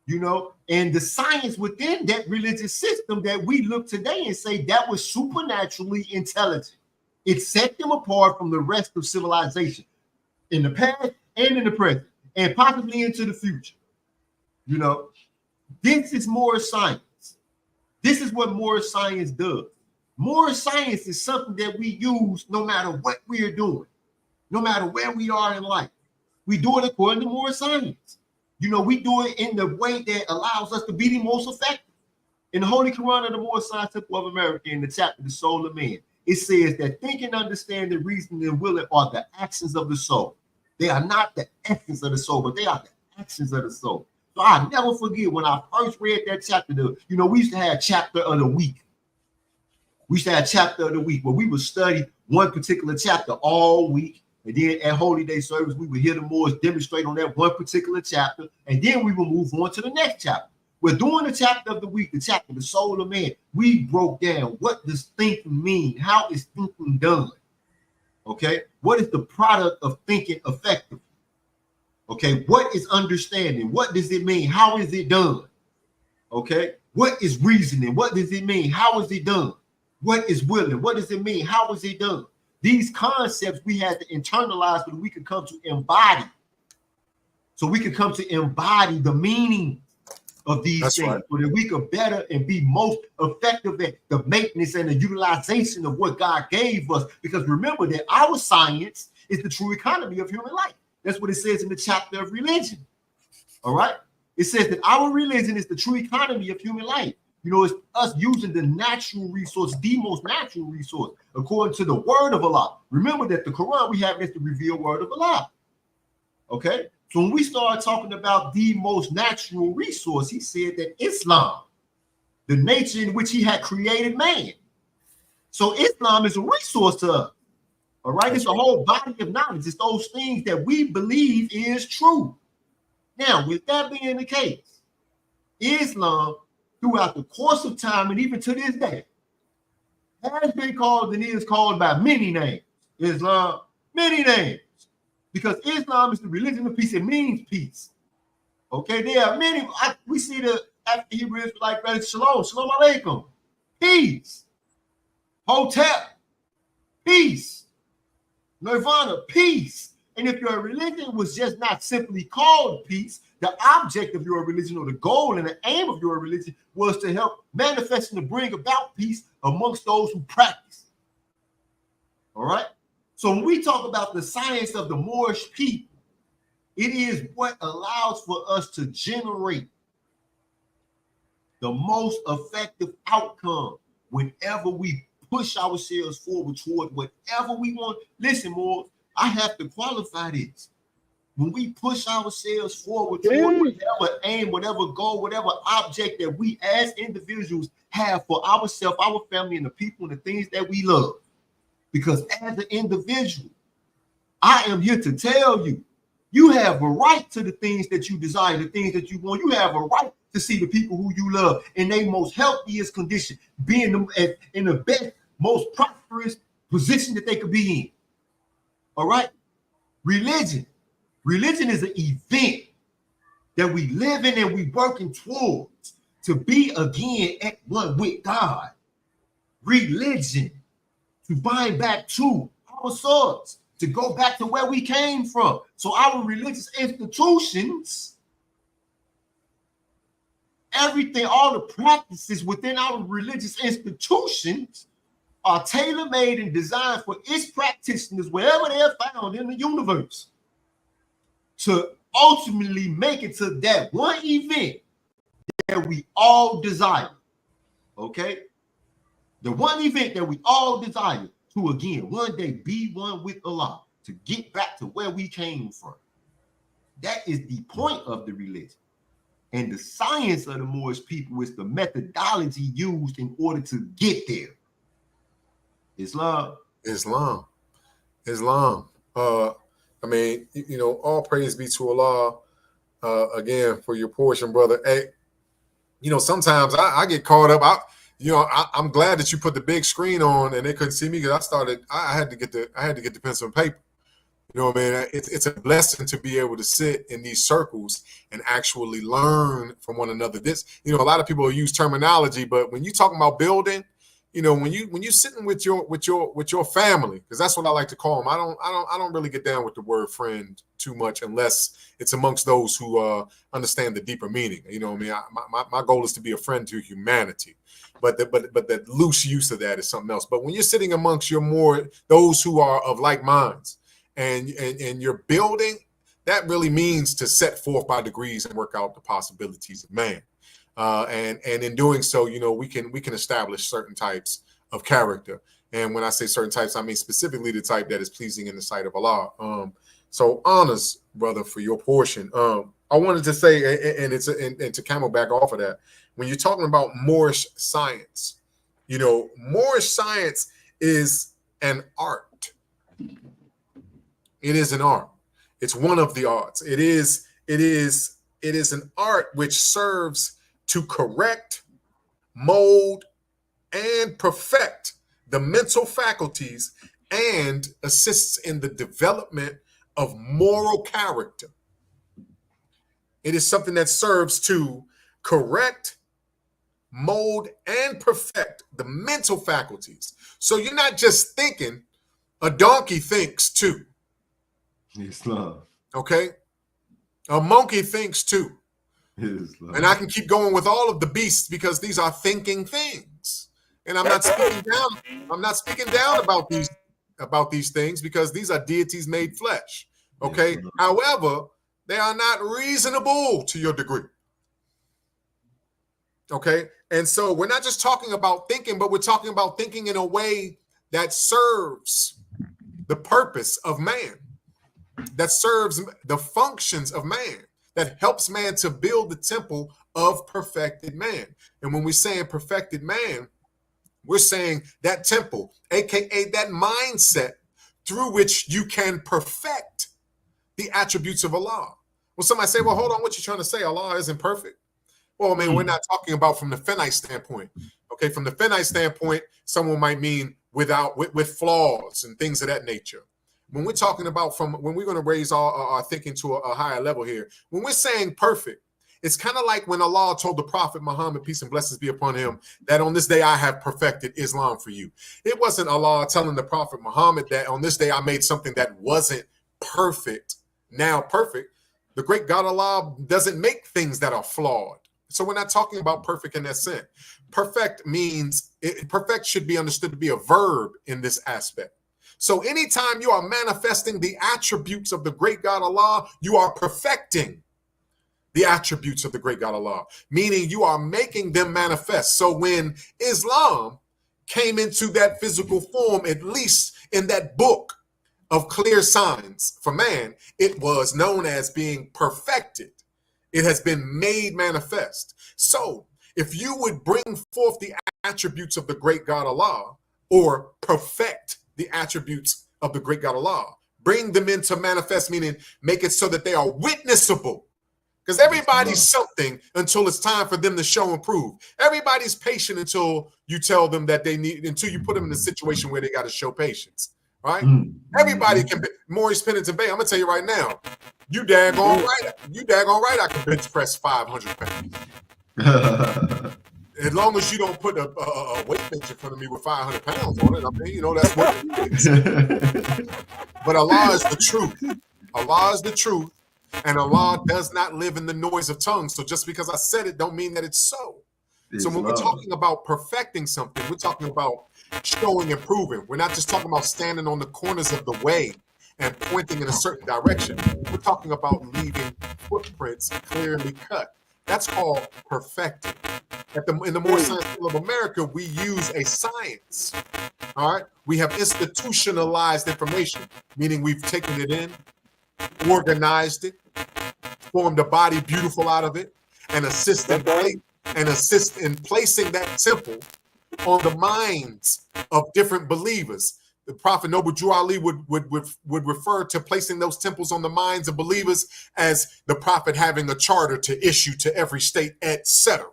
you know, and the science within that religious system that we look today and say that was supernaturally intelligent. It set them apart from the rest of civilization in the past and in the present, and possibly into the future, you know. This is Moorish science. This is what Moorish science does. Moorish science is something that we use no matter what we're doing, no matter where we are in life. We do it according to Moorish science. You know, we do it in the way that allows us to be the most effective. In the Holy Quran of the Moorish Science Temple of America, in the chapter The Soul of Man, it says that thinking, understanding, reasoning, and willing are the actions of the soul. They are not the essence of the soul, but they are the actions of the soul. So I never forget when I first read that chapter. You know, we used to have chapter of the week. We used to have chapter of the week where we would study one particular chapter all week. And then at Holy Day service, we would hear the Moors demonstrate on that one particular chapter. And then we would move on to the next chapter. We're doing the chapter of the week, the chapter, The Soul of Man. We broke down what does thinking mean? How is thinking done? Okay. What is the product of thinking effectively? Okay. What is understanding? What does it mean? How is it done? Okay. What is reasoning? What does it mean? How is it done? What is willing? What does it mean? How is it done? These concepts we had to internalize so that we could come to embody. So we could come to embody the meaning of these things, right, so that we could better and be most effective at the maintenance and the utilization of what God gave us. Because remember that our science is the true economy of human life. That's what it says in the chapter of religion. All right. It says that our religion is the true economy of human life. You know, it's us using the natural resource, the most natural resource, according to the word of Allah. Remember that the Quran we have is the revealed word of Allah. Okay. So when we start talking about the most natural resource, he said that Islam, the nature in which he had created man. So Islam is a resource to us. All right. It's a whole body of knowledge. It's those things that we believe is true. Now, with that being the case, Islam, throughout the course of time and even to this day, has been called and is called by many names. Islam, many names. Because Islam is the religion of peace. It means peace. Okay, there are many. We see the after Hebrews like shalom, shalom alaikum, peace, hotep, peace, nirvana, peace. And if your religion was just not simply called peace, the object of your religion or the goal and the aim of your religion was to help manifest and to bring about peace amongst those who practice. All right. So when we talk about the science of the Moorish people, it is what allows for us to generate the most effective outcome whenever we push ourselves forward toward whatever we want. Listen, Moors, I have to qualify this. When we push ourselves forward toward whatever aim, whatever goal, whatever object that we as individuals have for ourselves, our family, and the people and the things that we love. Because as an individual, I am here to tell you, you have a right to the things that you desire, the things that you want. You have a right to see the people who you love in their most healthiest condition, being in the best, most prosperous position that they could be in. All right? Religion is an event that we live in and we working towards to be again at one with God. Religion, to bind back to our source, to go back to where we came from. So our religious institutions, everything, all the practices within our religious institutions are tailor-made and designed for its practitioners wherever they are found in the universe to ultimately make it to that one event that we all desire. Okay? The one event that we all desire to again one day be one with Allah, to get back to where we came from. That is the point of the religion. And the science of the Moorish people is the methodology used in order to get there. Islam. I mean, you know, all praise be to Allah again for your portion, brother. Hey, you know, sometimes I get caught up. I'm glad that you put the big screen on and they couldn't see me because I had to get the pencil and paper. You know what I mean? It's a blessing to be able to sit in these circles and actually learn from one another. This, you know, a lot of people use terminology, but when you talking about building, you know, when you sitting with your family, because that's what I like to call them. I don't really get down with the word friend too much unless it's amongst those who understand the deeper meaning. You know what I mean? My goal is to be a friend to humanity, but the loose use of that is something else. But when you're sitting amongst those who are of like minds, and you're building, that really means to set forth by degrees and work out the possibilities of man. And in doing so, you know, we can establish certain types of character. And when I say certain types, I mean specifically the type that is pleasing in the sight of Allah. So honors, brother, for your portion. I wanted to say, and to camelback off of that, when you're talking about Moorish science, you know, Moorish science is an art. It is an art. It's one of the arts. It is an art which serves to correct, mold, and perfect the mental faculties and assists in the development of moral character. It is something that serves to correct, mold, and perfect the mental faculties. So you're not just thinking, a donkey thinks too. Islam. Okay? A monkey thinks too. Islam. And I can keep going with all of the beasts because these are thinking things. And I'm not speaking down about these things because these are deities made flesh. Okay. Yes, however, they are not reasonable to your degree. Okay. And so we're not just talking about thinking, but we're talking about thinking in a way that serves the purpose of man, that serves the functions of man, that helps man to build the temple of perfected man. And when we're saying perfected man, we're saying that temple, aka that mindset through which you can perfect the attributes of Allah. Well, somebody say, well, hold on, what you trying to say? Allah isn't perfect. Well, I mean, we're not talking about from the finite standpoint. Okay, from the finite standpoint, someone might mean with flaws and things of that nature. When we're talking about when we're going to raise our thinking to a higher level here, when we're saying perfect, it's kind of like when Allah told the Prophet Muhammad, peace and blessings be upon him, that on this day I have perfected Islam for you. It wasn't Allah telling the Prophet Muhammad that on this day I made something that wasn't perfect, now perfect. The great God Allah doesn't make things that are flawed. So we're not talking about perfect in that sense. Perfect means, perfect should be understood to be a verb in this aspect. So anytime you are manifesting the attributes of the great God Allah, you are perfecting the attributes of the great God Allah, meaning you are making them manifest. So when Islam came into that physical form, at least in that book of clear signs for man, it was known as being perfected. It has been made manifest. So if you would bring forth the attributes of the great God Allah, or perfect the attributes of the great God Allah, bring them into manifest, meaning make it so that they are witnessable. Because everybody's something until it's time for them to show and prove. Everybody's patient until you tell them that until you put them in a situation where they got to show patience. Right? Everybody can be Moorish Penitent Bay. I'm gonna tell you right now, you daggone right I can bench press 500 pounds. As long as you don't put a weight bench in front of me with 500 pounds on it, I mean, you know, that's what it is. But Allah is the truth. Allah is the truth. And Allah does not live in the noise of tongues. So just because I said it don't mean that it's so. So when we're talking about perfecting something, we're talking about showing and proving. We're not just talking about standing on the corners of the way and pointing in a certain direction. We're talking about leaving footprints clearly cut. That's called perfecting. In the Moorish Science School of America, we use a science. All right. We have institutionalized information, meaning we've taken it in, organized it, formed a body beautiful out of it, and assist in placing that temple on the minds of different believers. The Prophet Noble Drew Ali would refer to placing those temples on the minds of believers as the Prophet having a charter to issue to every state, etc.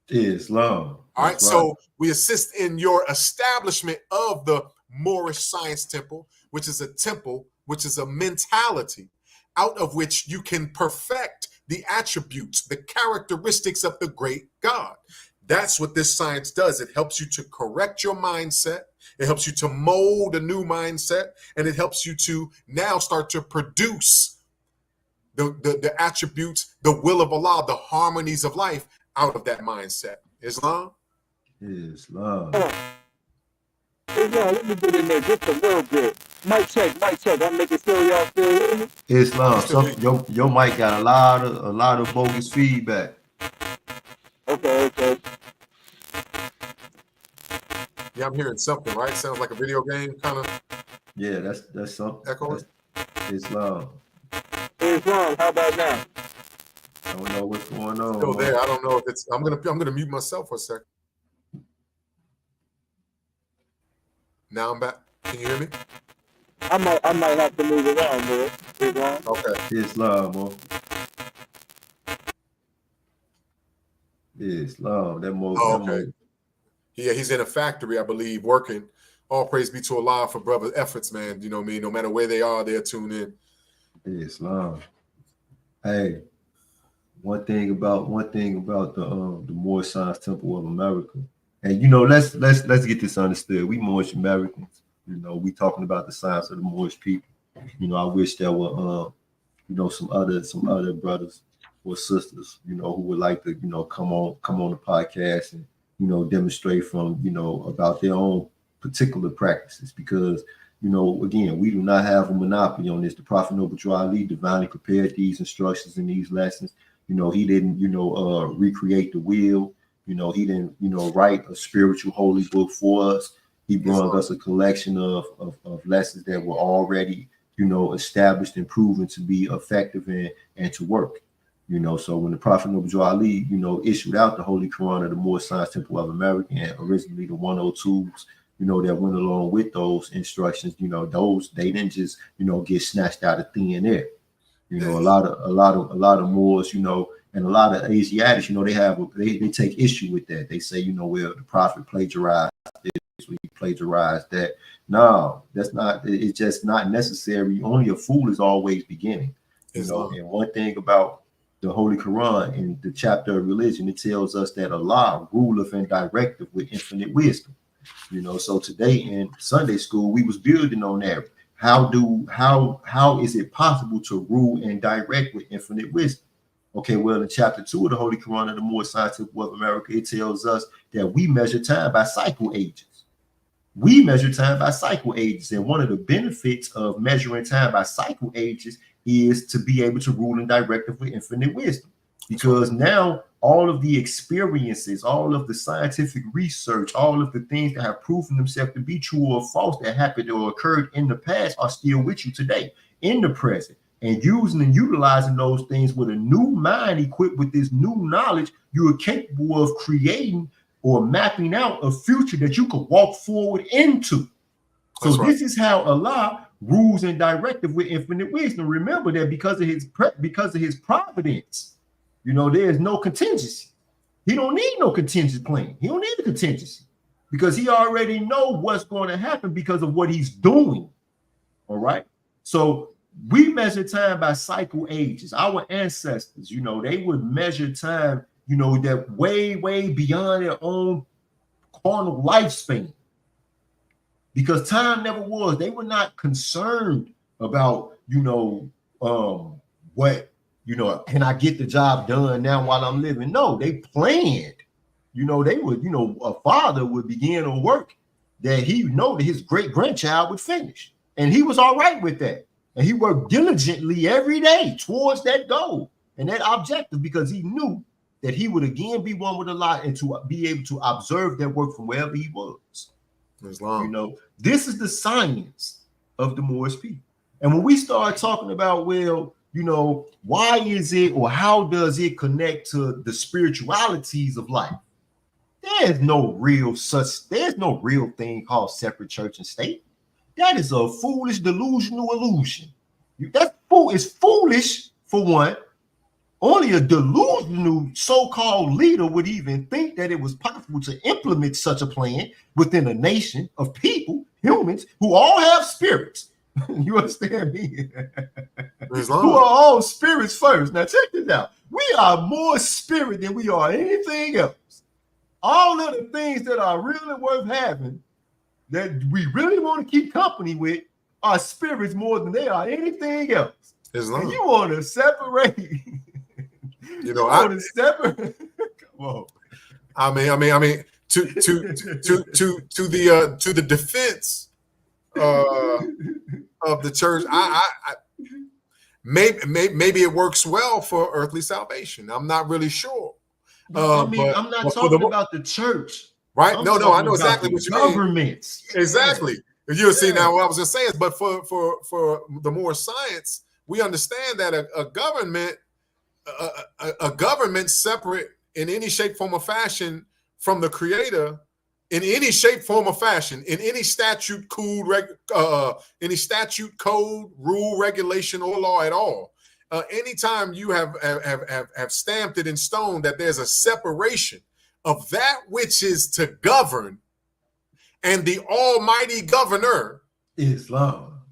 Islam. All right, so we assist in your establishment of the Moorish Science Temple, which is a mentality out of which you can perfect the attributes, the characteristics of the great God. That's what this science does. It helps you to correct your mindset. It helps you to mold a new mindset, and it helps you to now start to produce the attributes, the will of Allah, the harmonies of life out of that mindset. Islam? Islam. Islam, let me get in there just a little bit. Mic check, mic check. I'm making sure y'all still hear me. Islam. Your mic got a lot of bogus feedback. Okay. Yeah, I'm hearing something, right? Sounds like a video game kind of. Yeah, that's something. Echoing. Islam. Islam, how about now? I don't know what's going on. Still there. I don't know if it's. I'm gonna mute myself for a second. Now I'm back. Can you hear me? I might have to move around, man. Islam. Okay. Islam, bro. Islam. That more. Okay. Yeah, he's in a factory, I believe, working. All praise be to Allah for brother efforts, man. You know what I mean? No matter where they are, they'll tune in. Islam. Hey, one thing about the Moorish Science Temple of America, and let's get this understood. We Moorish Americans, we talking about the science of the Moorish people. I wish there were some other brothers or sisters, who would like to come on the podcast and demonstrate from about their own particular practices, because again, we do not have a monopoly on this. The Prophet Noble Drew Ali divinely prepared these instructions and these lessons. He didn't recreate the wheel. He didn't write a spiritual holy book for us. He brought us a collection of lessons that were already established and proven to be effective and to work. So when the Prophet Noble Drew Ali, issued out the Holy Quran of the Moorish Science Temple of America, and originally the 102s, that went along with those instructions, those, they didn't just, get snatched out of thin air. A lot of Moors, and a lot of Asiatics, they take issue with that. They say, well, the Prophet plagiarized this, he plagiarized that. No, that's not. It's just not necessary. Only a fool is always beginning. And one thing about the Holy Quran in the chapter of religion, it tells us that Allah ruleth and directeth with infinite wisdom. So today in Sunday school, we was building on that. How is it possible to rule and direct with infinite wisdom? Okay, well, in chapter 2 of the Holy Quran of the Moorish Science Temple of America, it tells us that we measure time by cycle ages. We measure time by cycle ages, and one of the benefits of measuring time by cycle ages is to be able to rule and direct with infinite wisdom. Because now all of the experiences, all of the scientific research, all of the things that have proven themselves to be true or false that happened or occurred in the past are still with you today, in the present. And using and utilizing those things with a new mind equipped with this new knowledge, you are capable of creating or mapping out a future that you could walk forward into. So this is how Allah rules and directive with infinite wisdom. Remember that because of his providence, there's no contingency. He don't need no contingency plan. He don't need a contingency because he already know what's going to happen because of what he's doing. All right. So we measure time by cycle ages. Our ancestors, they would measure time, that way beyond their own carnal lifespan. Because time never was. They were not concerned about, what, can I get the job done now while I'm living? No, they planned. They would, a father would begin a work that he know that his great-grandchild would finish. And he was all right with that. And he worked diligently every day towards that goal and that objective because he knew that he would again be one with Allah and to be able to observe that work from wherever he was. Islam. This is the science of the Moorish people. And when we start talking about, well, why is it or how does it connect to the spiritualities of life? There's no real thing called separate church and state. That is a foolish, delusional illusion. It's foolish for one. Only a delusional so-called leader would even think that it was possible to implement such a plan within a nation of people, humans, who all have spirits. You understand me? Who are all spirits first. Now check this out. We are more spirit than we are anything else. all of the things that are really worth having, that we really want to keep company with, are spirits more than they are anything else. And you want to separate. You know, I want to separate. Come on. I mean, to the defense of the church, I maybe it works well for earthly salvation. I'm not really sure. I'm not talking about the church, right? No, I know exactly what you mean. Governments, exactly. You'll see now what I was just saying. But for the Moorish science, we understand that a government separate in any shape, form, or fashion from the Creator, in any shape, form, or fashion, in any statute, code, rule, regulation, or law at all. Anytime you have stamped it in stone that there's a separation of that which is to govern and the Almighty Governor, Islam.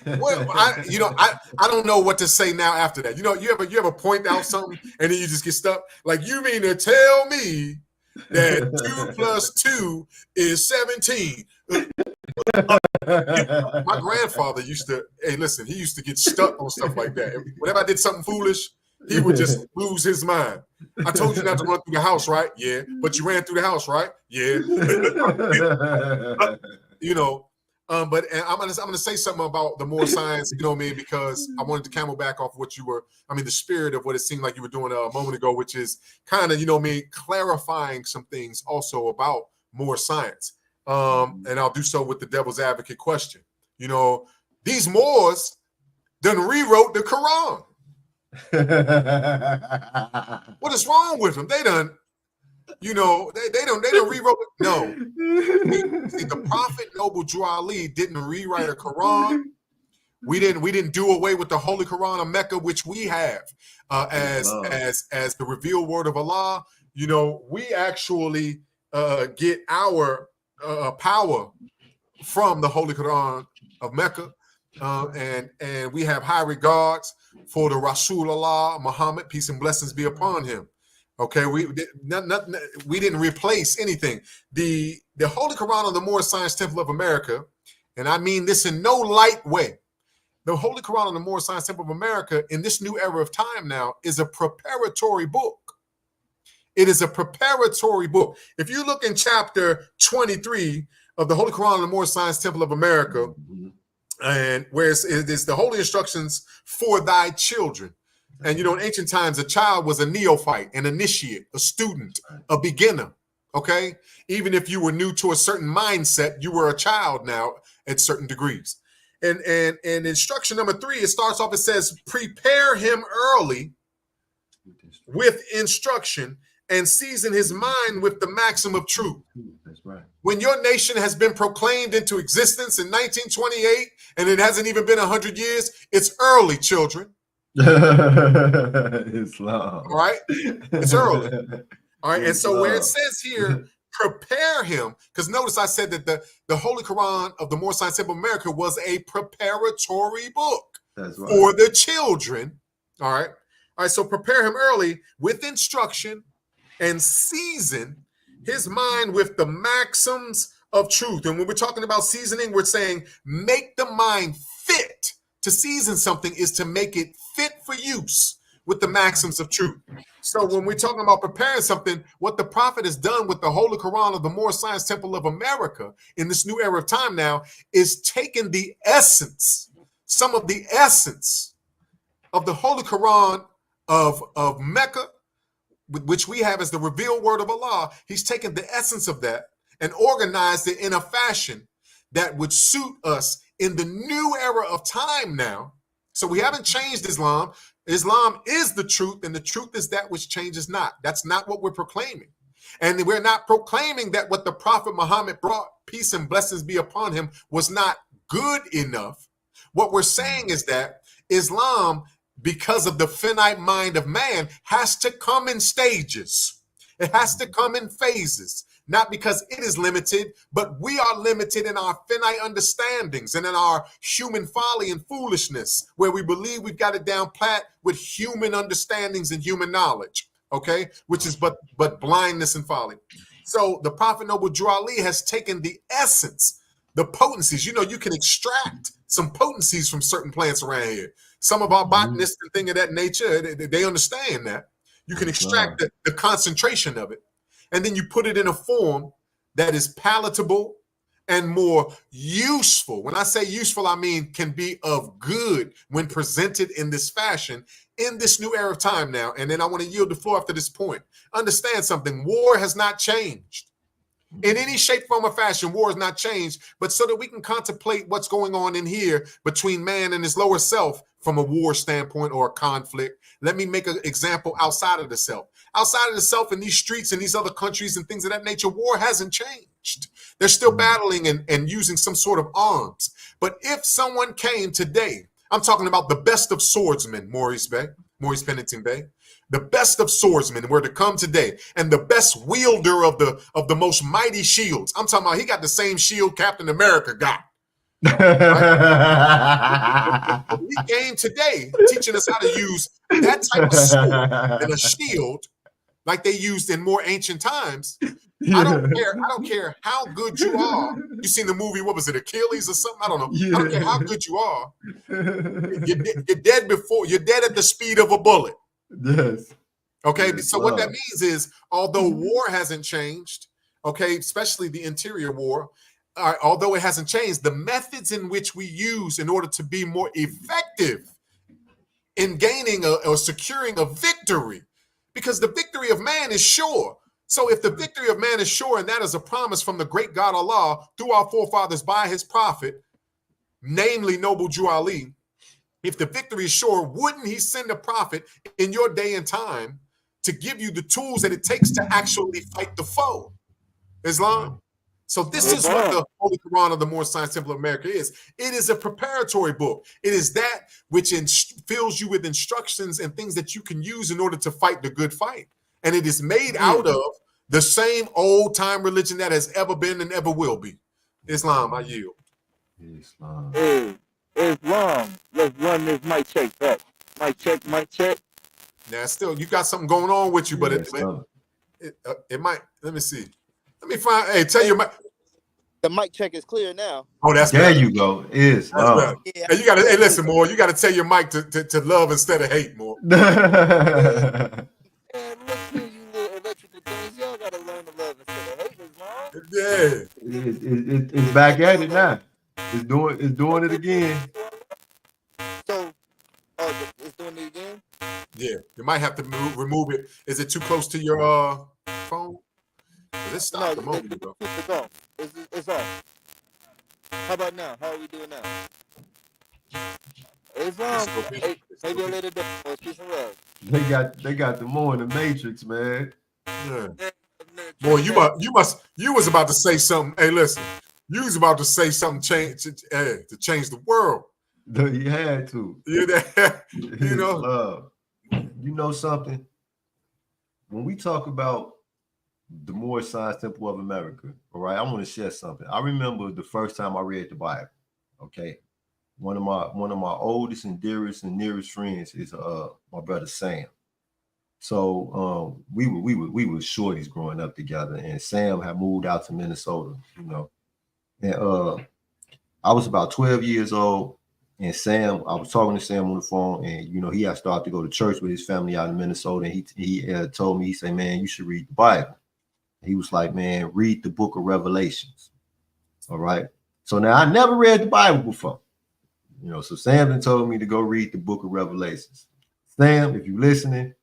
Well, I don't know what to say now after that. You know, you ever point out something and then you just get stuck. Like, you mean to tell me that 2 plus 2 is 17? My grandfather used to, he used to get stuck on stuff like that. Whenever I did something foolish, he would just lose his mind. I told you not to run through the house, right? Yeah. But you ran through the house, right? Yeah. You know, but I'm gonna say something about the more science, you know what I mean, because I wanted to camelback off what you were, the spirit of what it seemed like you were doing a moment ago, which is kind of, you know what I mean, clarifying some things also about more science. And I'll do so with the devil's advocate question. You know, these Moors done rewrote the Quran. What is wrong with them? They done, you know, they done rewrote it. No. See, the Prophet Noble Drew Ali didn't rewrite a Quran. We didn't do away with the Holy Quran of Mecca, which we have as the revealed word of Allah. You know, we actually get our power from the Holy Quran of Mecca, and we have high regards for the Rasulullah Muhammad, peace and blessings be upon him. Okay, we didn't replace anything. The Holy Quran of the Moorish Science Temple of America, and I mean this in no light way, the Holy Quran of the Moorish Science Temple of America in this new era of time now is a preparatory book. It is a preparatory book. If you look in chapter 23 of the Holy Quran of the Moorish Science Temple of America, and where it is the holy instructions for thy children. And, you know, in ancient times, a child was a neophyte, an initiate, a student, a beginner, okay? Even if you were new to a certain mindset, you were a child now at certain degrees. And instruction number 3, it starts off, it says, prepare him early with instruction and season his mind with the maxim of truth. That's right. When your nation has been proclaimed into existence in 1928, and it hasn't even been 100 years, it's early, children. Islam. All right? It's early. All right? And so where it says here, prepare him, because notice I said that the Holy Quran of the Moorish Science Temple of America was a preparatory book. That's right. For the children. All right? All right, so prepare him early with instruction and season his mind with the maxims of truth. And when we're talking about seasoning, we're saying make the mind fit. To season something is to make it fit for use with the maxims of truth. So when we're talking about preparing something, what the prophet has done with the Holy Quran of the Moorish Science Temple of America in this new era of time now is taking the essence, some of the essence of the Holy Quran of Mecca, which we have as the revealed word of Allah. He's taken the essence of that and organized it in a fashion that would suit us in the new era of time now. So we haven't changed Islam. Islam is the truth, and the truth is that which changes not. That's not what we're proclaiming. And we're not proclaiming that what the Prophet Muhammad brought, peace and blessings be upon him, was not good enough. What we're saying is that Islam, because of the finite mind of man, has to come in stages. It has to come in phases, not because it is limited, but we are limited in our finite understandings and in our human folly and foolishness, where we believe we've got it down pat with human understandings and human knowledge, okay, which is but blindness and folly. So the Prophet Noble Drew Ali has taken the essence, the potencies. You know, you can extract some potencies from certain plants around here. Some of our botanists and things of that nature, they understand that. You can extract the concentration of it, and then you put it in a form that is palatable and more useful. When I say useful, I mean can be of good when presented in this fashion in this new era of time now. And then I want to yield the floor after this point. Understand something. War has not changed. In any shape, form, or fashion, war has not changed, but so that we can contemplate what's going on in here between man and his lower self from a war standpoint or a conflict. Let me make an example outside of the self. Outside of the self in these streets and these other countries and things of that nature, war hasn't changed. They're still battling and using some sort of arms. But if someone came today, I'm talking about the best of swordsmen, Maurice Pennington Bay, the best of swordsmen were to come today, and the best wielder of the most mighty shields. I'm talking about he got the same shield Captain America got. Right? He came today teaching us how to use that type of sword and a shield like they used in more ancient times. I don't care how good you are. You seen the movie, what was it, Achilles or something? I don't know. I don't care how good you are. You're dead before, you're dead at the speed of a bullet. Yes. Okay, so what that means is, although war hasn't changed, okay, especially the interior war, although it hasn't changed, the methods in which we use in order to be more effective in gaining or securing a victory, because the victory of man is sure. So if the victory of man is sure, and that is a promise from the great God Allah through our forefathers by his prophet, namely Noble Drew Ali, if the victory is sure, wouldn't he send a prophet in your day and time to give you the tools that it takes to actually fight the foe? Islam. So this is what the Holy Quran of the Moorish Temple of America is. It is a preparatory book. It is that which fills you with instructions and things that you can use in order to fight the good fight. And it is made out of the same old time religion that has ever been and ever will be. Islam, I yield. Islam. Hey, Islam. Let's run this mic check back. Mic check, mic check. Now, still, you got something going on with you, but it might. Let me see. Let me find. Hey, tell your mic. The mic check is clear now. Oh, that's there. Better. You go. Islam. Yeah. Hey, you got to. Hey, listen, Moore. You got to tell your mic to love instead of hate, Moore. Yeah, it's back at it now. It's doing it again. So, it's doing it again. Yeah, you might have to remove it. Is it too close to your phone? It stopped a moment ago. It's off. It's off. How about now? How are we doing now? It's on. Hey, maybe a little different. Peace and love. They got the more in the Matrix, man. Yeah. Boy, you was about to say something. Hey, listen, you was about to say something to change the world. You had to. You know. Love. You know something? When we talk about the Moorish Science Temple of America, all right, I want to share something. I remember the first time I read the Bible. Okay, one of my oldest and dearest and nearest friends is my brother Sam. So we were shorties growing up together, and Sam had moved out to Minnesota, you know. And I was about 12 years old, and I was talking to Sam on the phone, and you know, he had started to go to church with his family out in Minnesota, and he told me, he said, man, you should read the Bible. He was like, man, read the book of Revelations. All right. So now I never read the Bible before. You know, so Sam then told me to go read the book of Revelations. Sam, if you're listening,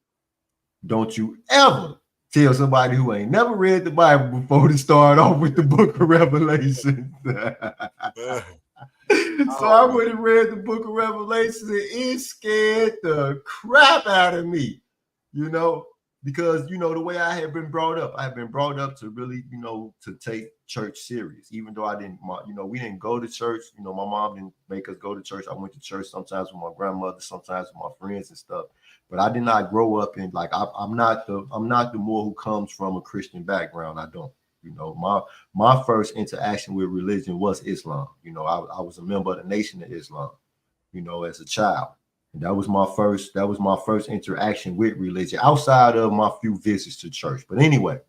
don't you ever tell somebody who ain't never read the Bible before to start off with the book of Revelation. So I went and read the book of Revelation, and it scared the crap out of me, you know, because, you know, the way I had been brought up to really, you know, to take church serious, even though we didn't go to church. You know, my mom didn't make us go to church. I went to church sometimes with my grandmother, sometimes with my friends and stuff. But I did not grow up in, like, I'm not the Moor who comes from a Christian background. I don't. You know, my first interaction with religion was Islam. You know, I was a member of the Nation of Islam, you know, as a child. And that was my first interaction with religion outside of my few visits to church. But anyway,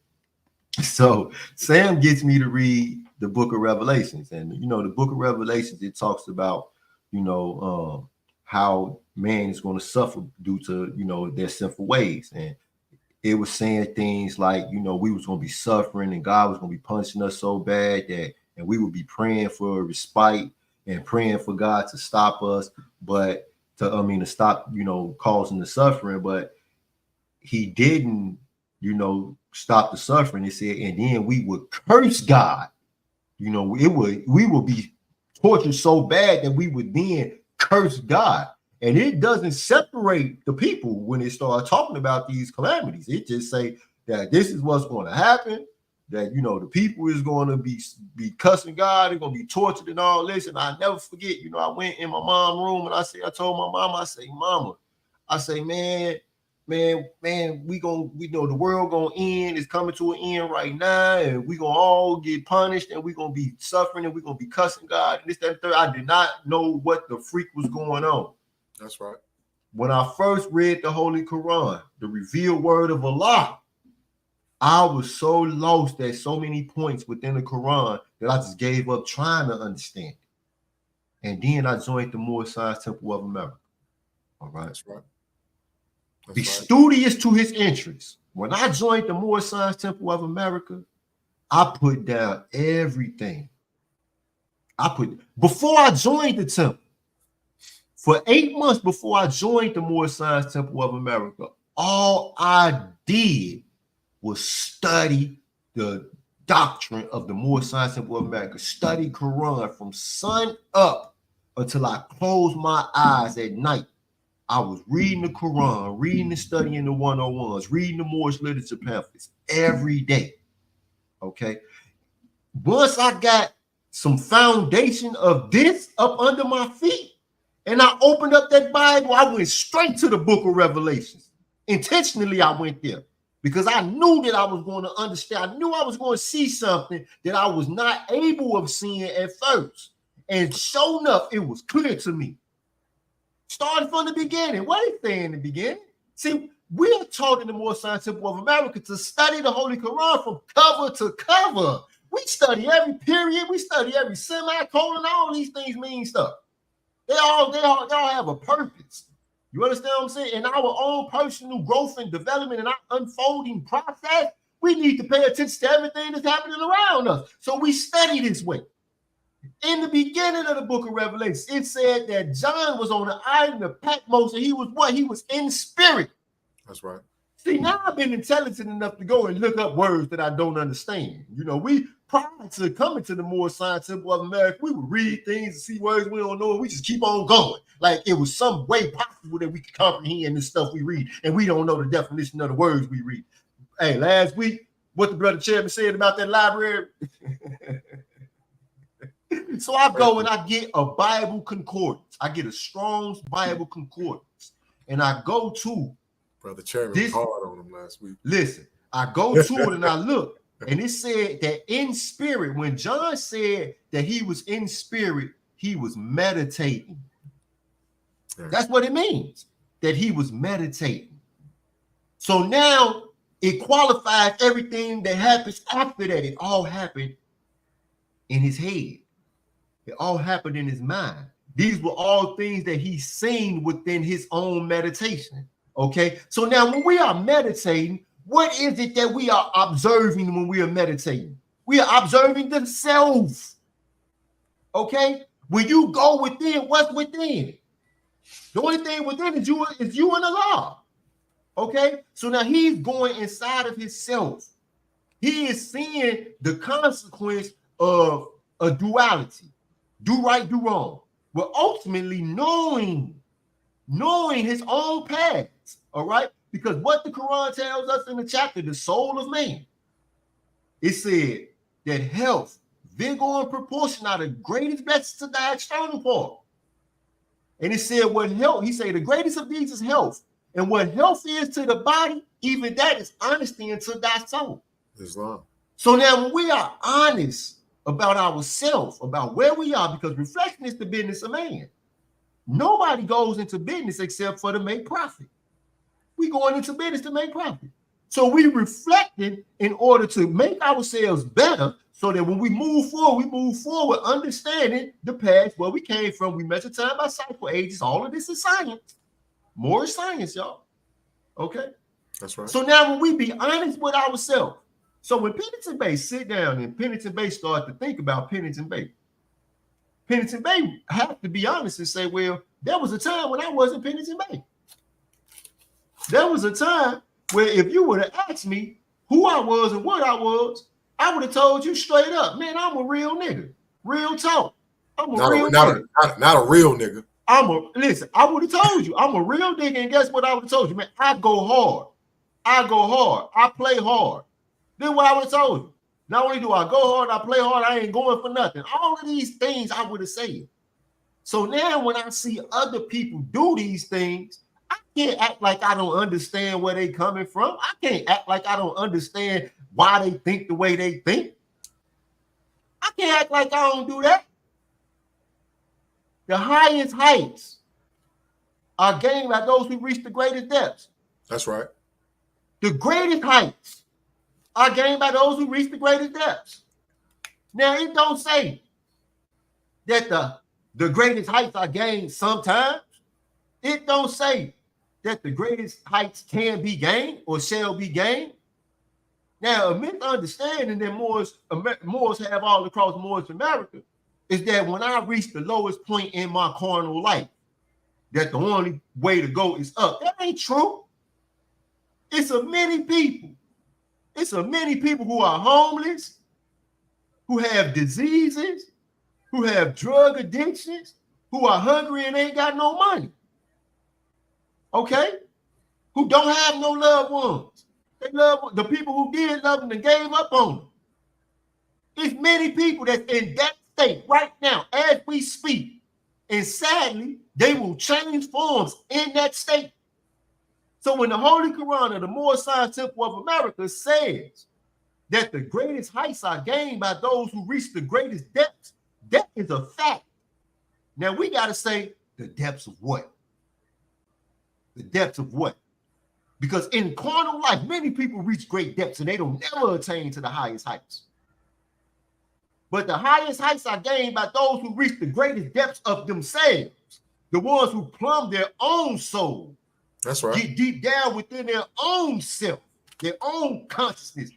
So Sam gets me to read the book of Revelations. And, the book of Revelations, it talks about, how man is going to suffer due to, their sinful ways. And it was saying things like, we was going to be suffering and God was going to be punishing us so bad and we would be praying for a respite and praying for God to stop us, but to stop, causing the suffering. But he didn't, stop the suffering. It said, and then we would curse God. We would be tortured so bad that we would then curse God. And it doesn't separate the people when it starts talking about these calamities. It just say that this is what's going to happen, that, the people is going to be cussing God, they're going to be tortured and all this. And I never forget, I went in my mom's room and I told my mama, I say, Mama, I say, man, we know the world gonna end. It's coming to an end right now, and we gonna all get punished, and we gonna be suffering, and we gonna be cussing God. And this, that, and third. I did not know what the freak was going on. That's right. When I first read the Holy Quran, the revealed word of Allah, I was so lost at so many points within the Quran that I just gave up trying to understand it. And then I joined the Moorish Temple of America. All right. That's right. Be studious to his interests. When I joined the Moorish Temple of America, I put down everything. Before I joined the temple, for 8 months before I joined the Moorish Temple of America, all I did was study the doctrine of the Moorish Temple of America, study Quran from sun up until I closed my eyes at night. I was reading the Quran, reading and studying the 101s, reading the Moorish literature pamphlets every day. Okay. Once I got some foundation of this up under my feet, and I opened up that Bible, I went straight to the book of Revelations. Intentionally, I went there because I knew that I was going to understand. I knew I was going to see something that I was not able of seeing at first. And sure enough, it was clear to me. Starting from the beginning. What is there in the beginning? See, we are taught in the Moorish Temple of America to study the Holy Quran from cover to cover. We study every period. We study every semicolon. All these things mean stuff. They all have a purpose. You understand what I'm saying? In our own personal growth and development and our unfolding process, we need to pay attention to everything that's happening around us. So we study this way. In the beginning of the book of Revelation, it said that John was on the island of Patmos, and he was what? He was in spirit. That's right. See, now I've been intelligent enough to go and look up words that I don't understand. We prior to coming to the Moorish Temple of America, we would read things and see words we don't know, and we just keep on going. Like it was some way possible that we could comprehend this stuff we read, and we don't know the definition of the words we read. Hey, last week, what the brother chairman said about that library. So I go and I get a Bible concordance. I get a Strong's Bible concordance. And I go to Brother Chairman was hard on him last week. Listen, I go to it and I look. And it said that in spirit, when John said that he was in spirit, he was meditating. Yeah. That's what it means, that he was meditating. So now it qualifies everything that happens after that. It all happened in his head. It all happened in his mind. These were all things that he's seen within his own meditation. Okay. So now when we are meditating, what is it that we are observing when we are meditating? We are observing the self. Okay. When you go within, what's within? The only thing within is you and Allah. Okay. So now he's going inside of himself. He is seeing the consequence of a duality. Do right, do wrong. But ultimately knowing his own paths, all right? Because what the Quran tells us in the chapter, the soul of man, it said that health, vigor, and proportion are the greatest blessings to thy external part. And it said what health, he said the greatest of these is health. And what health is to the body, even that is honesty unto thy soul. Islam. So now when we are honest about ourselves, about where we are, because reflection is the business of man. Nobody goes into business except for to make profit. We going into business to make profit. So we reflected in order to make ourselves better so that when we move forward understanding the past, where we came from. We measure time by cycle ages. All of this is science. Moorish science, y'all. Okay? That's right. So now when we be honest with ourselves, so when Pennington Bay sit down and Pennington Bay start to think about Pennington Bay have to be honest and say, well, there was a time when I wasn't Pennington Bay. There was a time where if you would have asked me who I was and what I was, I would have told you straight up, man, I'm a real nigga. Real talk. I'm a real nigga. Not a real nigga. Listen, I would have told you, I'm a real nigga, and guess what I would have told you, man? I go hard. I play hard. Then what I would have told you. Not only do I go hard, I play hard, I ain't going for nothing. All of these things I would have said. So now when I see other people do these things, I can't act like I don't understand where they coming from. I can't act like I don't understand why they think the way they think. I can't act like I don't do that. The highest heights are gained by those who reach the greatest depths. That's right. The greatest heights are gained by those who reach the greatest depths. Now, it don't say that the greatest heights are gained sometimes. It don't say that the greatest heights can be gained or shall be gained. Now, a misunderstanding that Moors have all across Moorish America is that when I reach the lowest point in my carnal life, that the only way to go is up. That ain't true. It's a many people. It's a many people who are homeless, who have diseases, who have drug addictions, who are hungry and ain't got no money. Okay? Who don't have no loved ones. They love the people who did love them and gave up on them. There's many people that's in that state right now as we speak. And sadly, they will change forms in that state. So when the Holy Quran of the Moorish Temple of America says that the greatest heights are gained by those who reach the greatest depths, that is a fact. Now we got to say the depths of what? The depths of what? Because in carnal life, many people reach great depths and they don't never attain to the highest heights. But the highest heights are gained by those who reach the greatest depths of themselves, the ones who plumb their own soul. That's right. Get deep down within their own self, their own consciousness,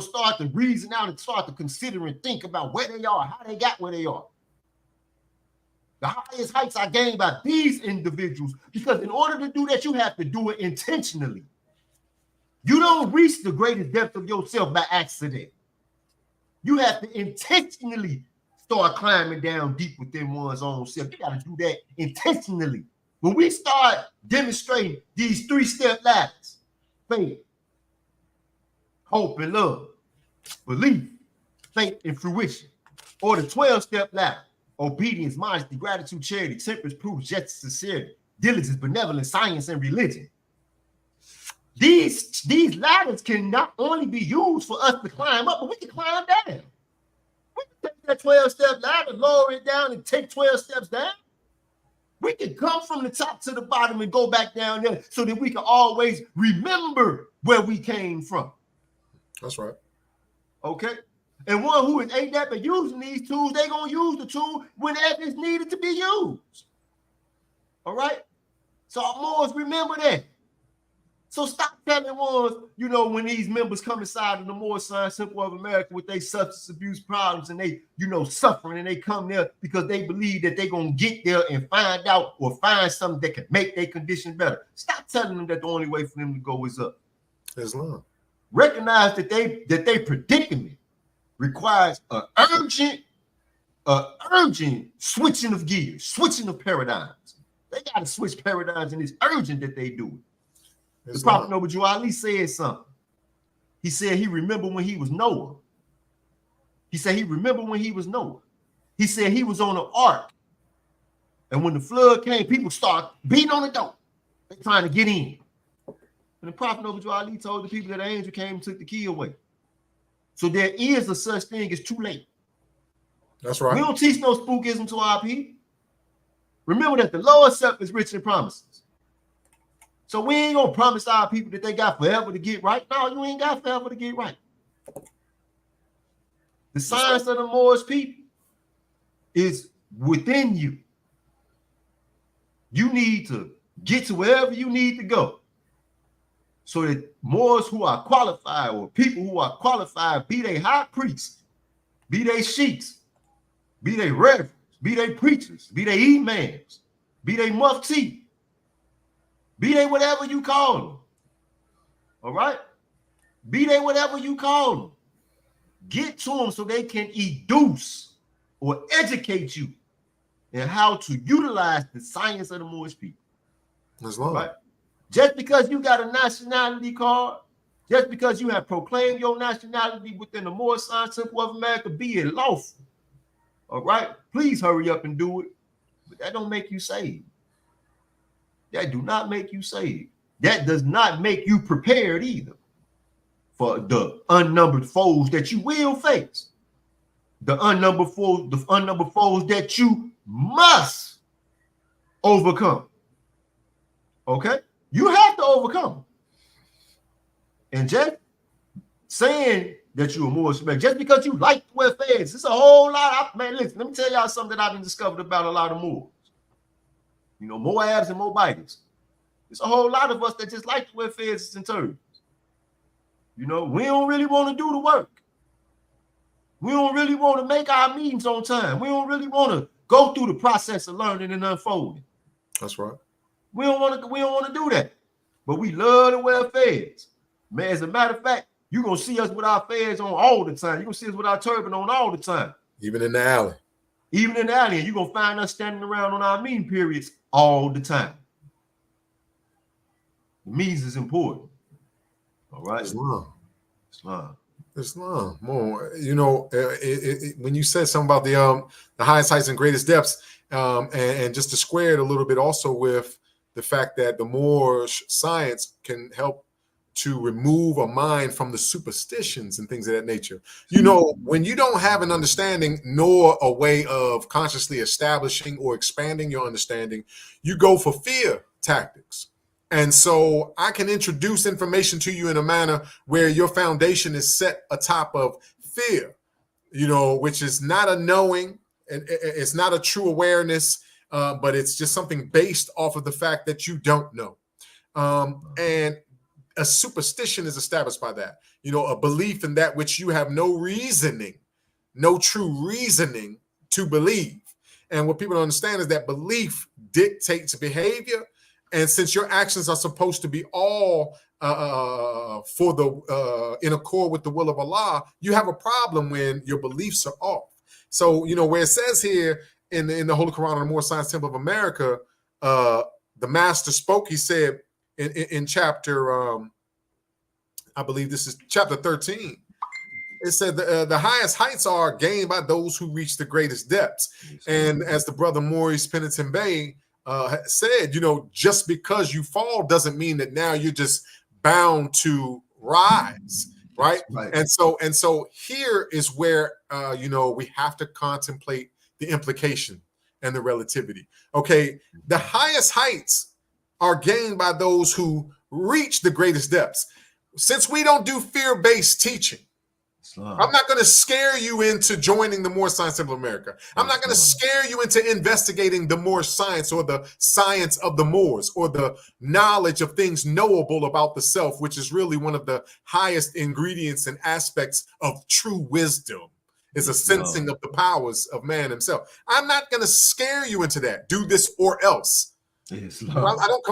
start to reason out and start to consider and think about where they are, how they got where they are. The highest heights are gained by these individuals because in order to do that, you have to do it intentionally. You don't reach the greatest depth of yourself by accident. You have to intentionally start climbing down deep within one's own self. You got to do that intentionally. When we start demonstrating these 3-step ladders, faith, hope, and love, belief, faith, and fruition, or the 12-step ladder, obedience, modesty, gratitude, charity, temperance, proof, justice, sincerity, diligence, benevolence, science, and religion. These ladders can not only be used for us to climb up, but we can climb down. We can take that 12-step ladder, lower it down, and take 12 steps down. We can come from the top to the bottom and go back down there so that we can always remember where we came from. That's right. Okay? And one who is adept at using these tools, they're going to use the tool whenever it's needed to be used. All right? So Moors, remember that. So stop telling ones, when these members come inside of the Moorish Temple of America with their substance abuse problems and they, suffering, and they come there because they believe that they're going to get there and find out or find something that can make their condition better. Stop telling them that the only way for them to go is up. Islam. Recognize that they predicament requires an urgent switching of gears, switching of paradigms. They got to switch paradigms, and it's urgent that they do it. The Prophet Noble Ali said something. He said he remembered when he was Noah. He said he remembered when he was Noah. He said he was on an ark. And when the flood came, people started beating on the door. They're trying to get in. And the Prophet Noble Ali told the people that the angel came and took the key away. So there is a such thing as too late. That's right. We don't teach no spookism to our people. Remember that the Lord self is rich in promises. So we ain't gonna promise our people that they got forever to get right. No, you ain't got forever to get right. The science of the Moorish people is within you. You need to get to wherever you need to go, so that Moors who are qualified, or people who are qualified, be they high priests, be they sheiks, be they reverends, be they preachers, be they imams, be they mufti, be they whatever you call them. All right? Be they whatever you call them. Get to them so they can educe or educate you in how to utilize the science of the Moorish people. Right? Just because you got a nationality card, just because you have proclaimed your nationality within the Moorish Science Temple of America, be it lawful. All right? Please hurry up and do it. But that don't make you saved. That do not make you saved. That does not make you prepared either for the unnumbered foes that you will face. The unnumbered foes that you must overcome. Okay? You have to overcome. And just saying that you're a Moorish man, just because you like to wear fez, it's a whole lot. Man, listen, let me tell y'all something that I've been discovered about a lot of Moors. You know, Moabs and Moabites. There's a whole lot of us that just like to wear fez and turbans. You know, we don't really want to do the work. We don't really want to make our meetings on time. We don't really want to go through the process of learning and unfolding. That's right. We don't want to do that. But we love to wear fez. Man, as a matter of fact, you're going to see us with our fez on all the time. You're going to see us with our turban on all the time. Even in the alley. Even in the alley. And you're going to find us standing around on our meeting periods all the time. The means is important. All right? Islam. More, you know, when you said something about the highest heights and greatest depths, and just to square it a little bit also with the fact that the Moorish science can help to remove a mind from the superstitions and things of that nature. You know, when you don't have an understanding nor a way of consciously establishing or expanding your understanding, you go for fear tactics. And so I can introduce information to you in a manner where your foundation is set atop of fear, you know, which is not a knowing, and it's not a true awareness, but it's just something based off of the fact that you don't know. And a superstition is established by that, you know, a belief in that which you have no reasoning, no true reasoning to believe. And what people don't understand is that belief dictates behavior. And since your actions are supposed to be all for the in accord with the will of Allah, you have a problem when your beliefs are off. So, you know, where it says here in the Holy Quran and the Moorish Science Temple of America, the master spoke, he said in chapter, I believe this is chapter 13. It said the highest heights are gained by those who reach the greatest depths. And as the brother Maurice Pennington Bay said, you know, just because you fall doesn't mean that now you're just bound to rise, right? And so here is where you know, we have to contemplate the implication and the relativity. Okay, the highest heights are gained by those who reach the greatest depths. Since we don't do fear-based teaching, I'm not going to scare you into joining the Moorish Science Temple of America. I'm not going to scare you into investigating the Moorish science or the science of the Moors or the knowledge of things knowable about the self, which is really one of the highest ingredients and aspects of true wisdom, is a sensing of the powers of man himself. I'm not going to scare you into that. Do this or else. I don't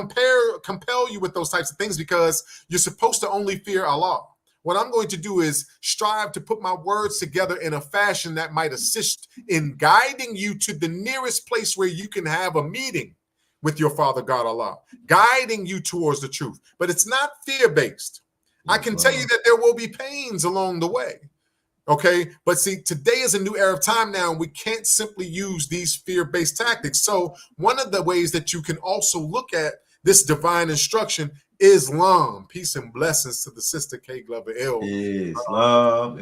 compel you with those types of things, because you're supposed to only fear Allah. What I'm going to do is strive to put my words together in a fashion that might assist in guiding you to the nearest place where you can have a meeting with your Father God Allah, guiding you towards the truth. But it's not fear-based. I can tell you that there will be pains along the way. Okay, but see, today is a new era of time now, and we can't simply use these fear-based tactics. So one of the ways that you can also look at this divine instruction, Islam, peace and blessings to the sister K Glover L. Islam.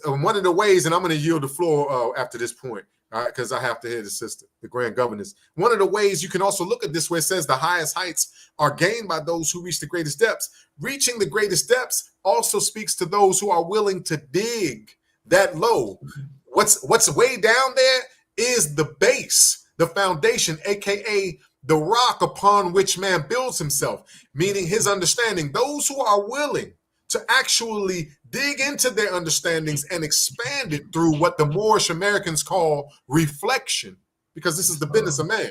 One of the ways, and I'm going to yield the floor after this point. All right, because I have to hear the sister, the grand governess. One of the ways you can also look at this where it says the highest heights are gained by those who reach the greatest depths. Reaching the greatest depths also speaks to those who are willing to dig that low. What's way down there is the base, the foundation, aka the rock upon which man builds himself, meaning his understanding. Those who are willing to actually dig into their understandings and expand it through what the Moorish Americans call reflection, because this is the business of man.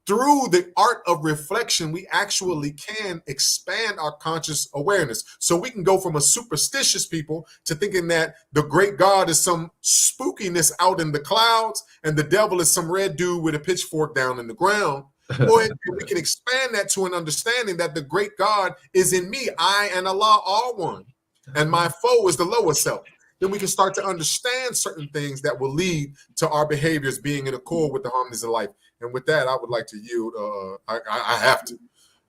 Through the art of reflection, we actually can expand our conscious awareness. So we can go from a superstitious people to thinking that the great God is some spookiness out in the clouds and the devil is some red dude with a pitchfork down in the ground. Or we can expand that to an understanding that the great God is in me. I and Allah are one. And my foe is the lower self. Then we can start to understand certain things that will lead to our behaviors being in accord with the harmonies of life. And with that, I would like to yield. I have to.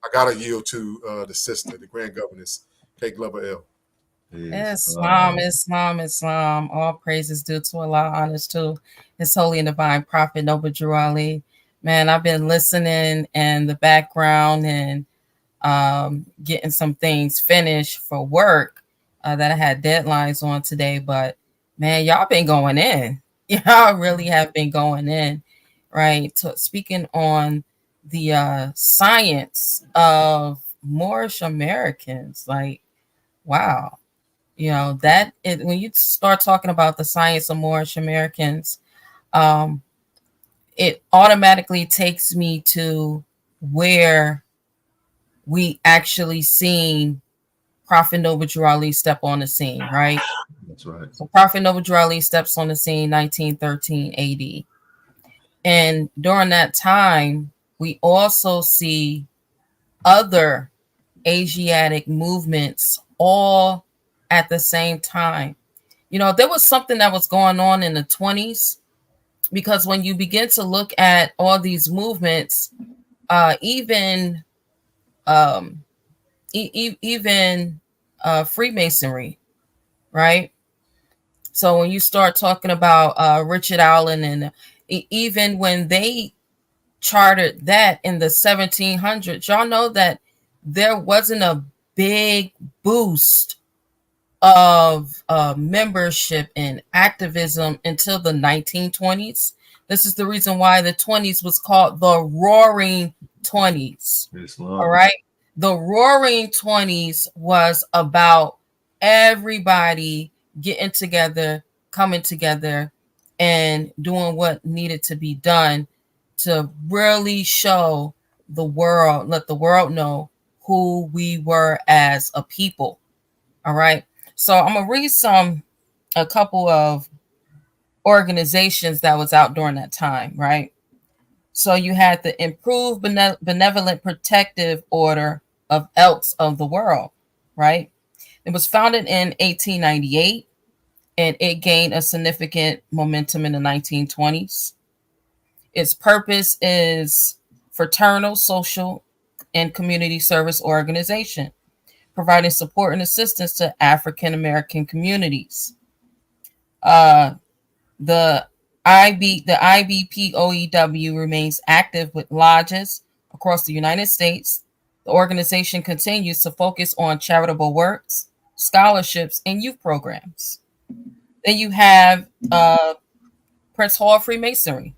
I got to yield to the sister, the grand governess, K. Glover L. Islam, Islam, Islam. All praises due to Allah, honors to His holy and divine prophet, Noble Drew Ali. Man, I've been listening in the background and getting some things finished for work that I had deadlines on today. But man, y'all been going in. Y'all really have been going in, right? Speaking on the science of Moorish Americans, like, wow. You know, when you start talking about the science of Moorish Americans, it automatically takes me to where we actually seen Prophet Noble Drew Ali step on the scene, right? That's right. So Prophet Noble Drew Ali steps on the scene 1913 AD. And during that time, we also see other Asiatic movements all at the same time. You know, there was something that was going on in the 20s, because when you begin to look at all these movements, even Freemasonry, right? So when you start talking about Richard Allen, and even when they chartered that in the 1700s, y'all know that there wasn't a big boost of membership and activism until the 1920s. This is the reason why the 20s was called the Roaring 20s. All right. The Roaring 20s was about everybody getting together, coming together, and doing what needed to be done to really show the world, let the world know who we were as a people. All right. So I'm gonna read a couple of organizations that was out during that time, right? So you had the Improved Benevolent Protective Order of Elks of the World, right? It was founded in 1898, and it gained a significant momentum in the 1920s. Its purpose is fraternal, social, and community service organization, providing support and assistance to African American communities. The IBPOEW remains active with lodges across the United States. The organization continues to focus on charitable works, scholarships, and youth programs. Then you have Prince Hall Freemasonry,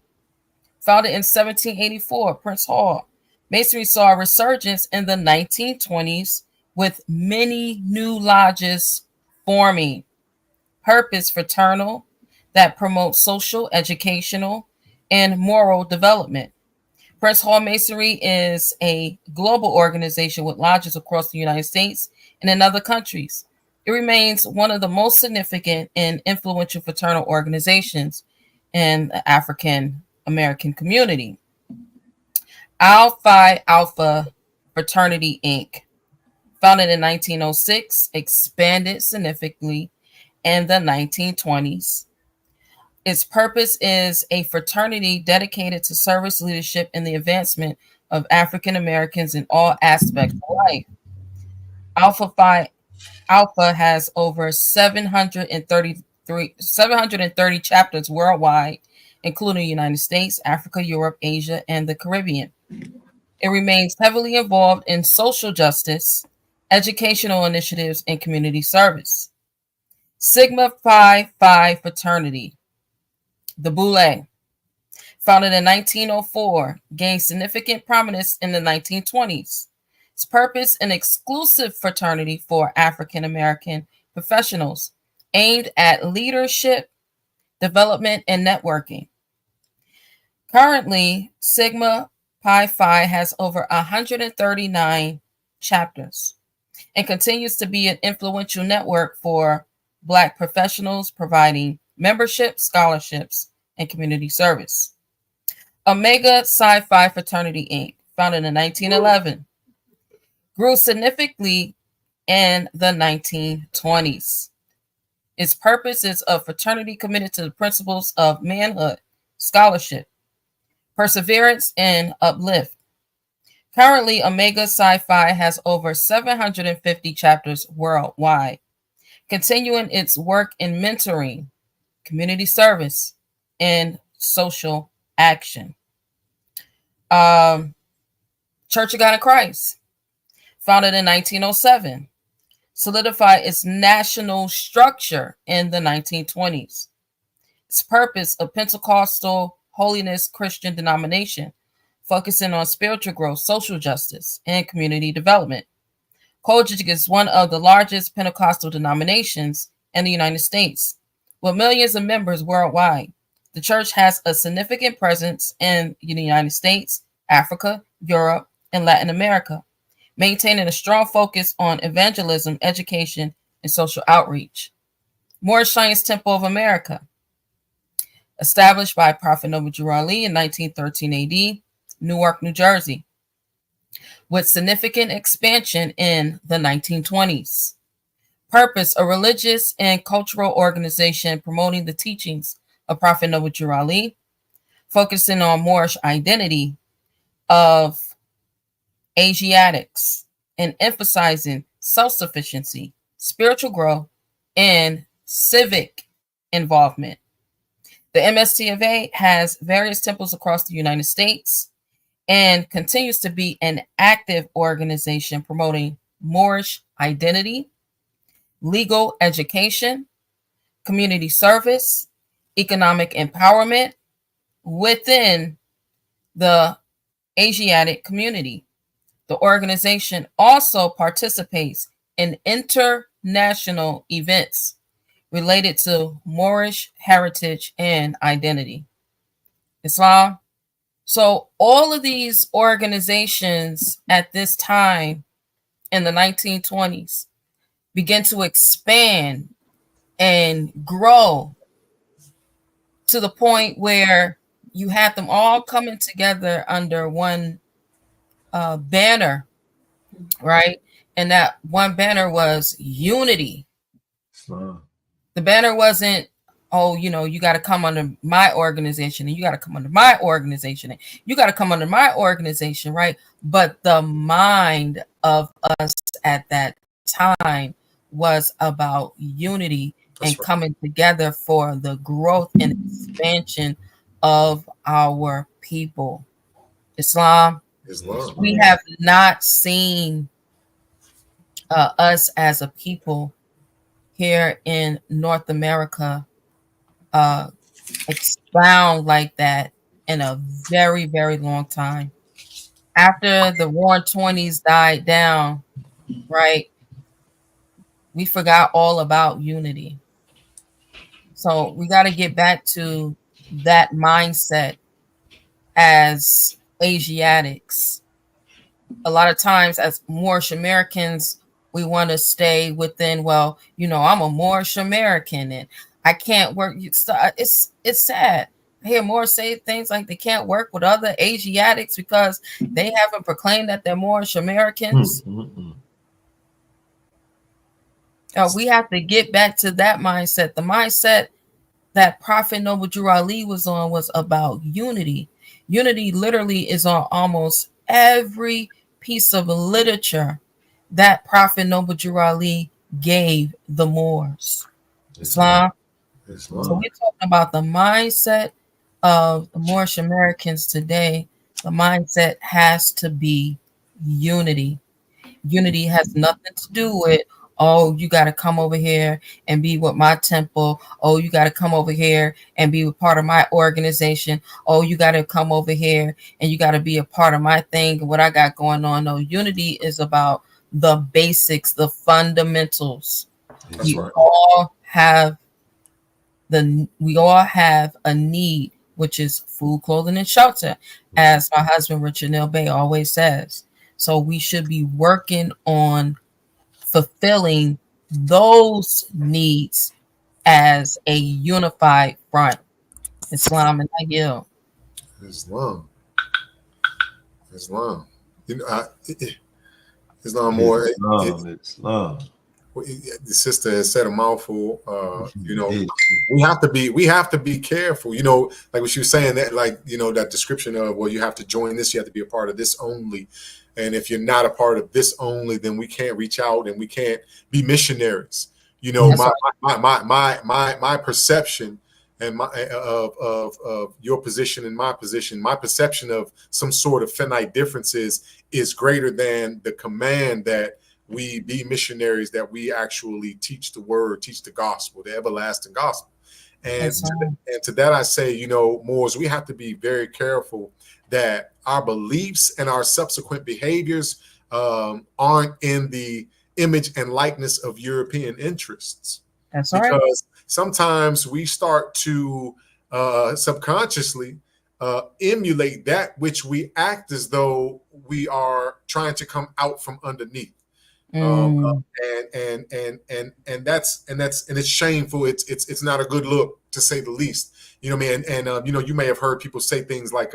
founded in 1784. Prince Hall Masonry saw a resurgence in the 1920s with many new lodges forming. Purpose fraternal that promotes social, educational, and moral development. Prince Hall Masonry is a global organization with lodges across the United States and in other countries. It remains one of the most significant and influential fraternal organizations in the African American community. Phi Alpha Fraternity, Inc., founded in 1906, expanded significantly in the 1920s. Its purpose is a fraternity dedicated to service, leadership, and the advancement of African Americans in all aspects of life. Phi Alpha has over 730 chapters worldwide, including the United States, Africa, Europe, Asia, and the Caribbean. It remains heavily involved in social justice, educational initiatives, and community service. Sigma Phi Phi fraternity, the Boule, founded in 1904, gained significant prominence in the 1920s. Its purpose, an exclusive fraternity for African American professionals aimed at leadership, development, and networking. Currently, Sigma Pi Phi has over 139 chapters and continues to be an influential network for Black professionals, providing membership, scholarships, and community service. Omega Psi Phi Fraternity, Inc., founded in 1911, grew significantly in the 1920s. Its purpose is a fraternity committed to the principles of manhood, scholarship, perseverance, and uplift. Currently, Omega Psi Phi has over 750 chapters worldwide, continuing its work in mentoring, community service, and social action. Church of God in Christ, founded in 1907, solidified its national structure in the 1920s. Its purpose, a Pentecostal holiness Christian denomination, focusing on spiritual growth, social justice, and community development. Kojic is one of the largest Pentecostal denominations in the United States, with millions of members worldwide. The church has a significant presence in the United States, Africa, Europe, and Latin America, maintaining a strong focus on evangelism, education, and social outreach. Moorish Science Temple of America, established by Prophet Noble Drew Ali in 1913 AD, Newark, New Jersey, with significant expansion in the 1920s. Purpose, a religious and cultural organization promoting the teachings of Prophet Noble Drew Ali, focusing on Moorish identity of Asiatics and emphasizing self-sufficiency, spiritual growth, and civic involvement. The MSTFA has various temples across the United States and continues to be an active organization promoting Moorish identity, legal education, community service, economic empowerment within the Asiatic community. The organization also participates in international events related to Moorish heritage and identity. Islam. So all of these organizations at this time in the 1920s began to expand and grow to the point where you had them all coming together under one banner, right? And that one banner was unity. Wow. The banner wasn't, oh, you got to come under my organization and you got to come under my organization and you got to come under my organization, right? But the mind of us at that time was about unity. That's and right. Coming together for the growth and expansion of our people. Islam. We have not seen us as a people here in North America expound like that in a very, very long time. After the Roaring 20s died down, right, we forgot all about unity. So we got to get back to that mindset as Asiatics. A lot of times as Moorish Americans, we want to stay within, well, I'm a Moorish American and I can't work. It's sad. I hear Moors say things like they can't work with other Asiatics because they haven't proclaimed that they're Moorish Americans. We have to get back to that mindset. The mindset that Prophet Noble Drew Ali was on was about unity. Unity literally is on almost every piece of literature that Prophet Noble Drew Ali gave the Moors. Islam. So we're talking about the mindset of the Moorish Americans today, the mindset has to be unity. Unity has nothing to do with, oh, you got to come over here and be with my temple. Oh, you got to come over here and be a part of my organization. Oh, you got to come over here and you got to be a part of my thing, what I got going on. No, unity is about the basics, the fundamentals. That's We right. all have we all have a need, which is food, clothing, and shelter, as my husband Richard Neal Bay always says. So we should be working on fulfilling those needs as a unified front. Islam and I yield. Islam. Islam. You know, Islam more. Islam, Islam. The sister has said a mouthful. You know, we have to be careful. You know, like what she was saying, that, like, you know, that description of, well, you have to join this, you have to be a part of this only, and if you're not a part of this only, then we can't reach out and we can't be missionaries. You know, my perception and my of your position and my position, my perception of some sort of finite differences is greater than the command that we be missionaries, that we actually teach the word, teach the gospel, the everlasting gospel. And to that I say, you know, Moors, we have to be very careful that our beliefs and our subsequent behaviors aren't in the image and likeness of European interests. That's because right. sometimes we start to subconsciously emulate that which we act as though we are trying to come out from underneath. And it's shameful. It's not a good look, to say the least. You know what I mean? And you know, you may have heard people say things like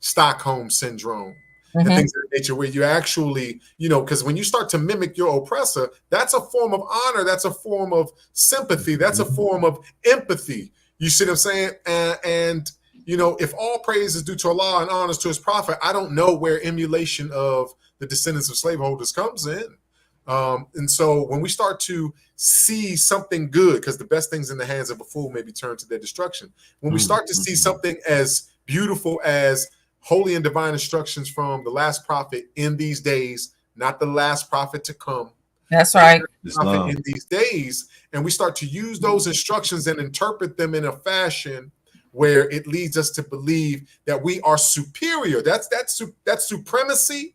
Stockholm syndrome and things of that nature, where you actually, you know, because when you start to mimic your oppressor, that's a form of honor, that's a form of sympathy, that's a form of empathy. You see what I'm saying? And you know, if all praise is due to Allah and honors to His prophet, I don't know where emulation of the descendants of slaveholders comes in. And so when we start to see something good, because the best things in the hands of a fool may be turned to their destruction. When we start to see something as beautiful as holy and divine instructions from the last prophet in these days, not the last prophet to come. That's right. Prophet in these days, and we start to use those instructions and interpret them in a fashion where it leads us to believe that we are superior. That's supremacy,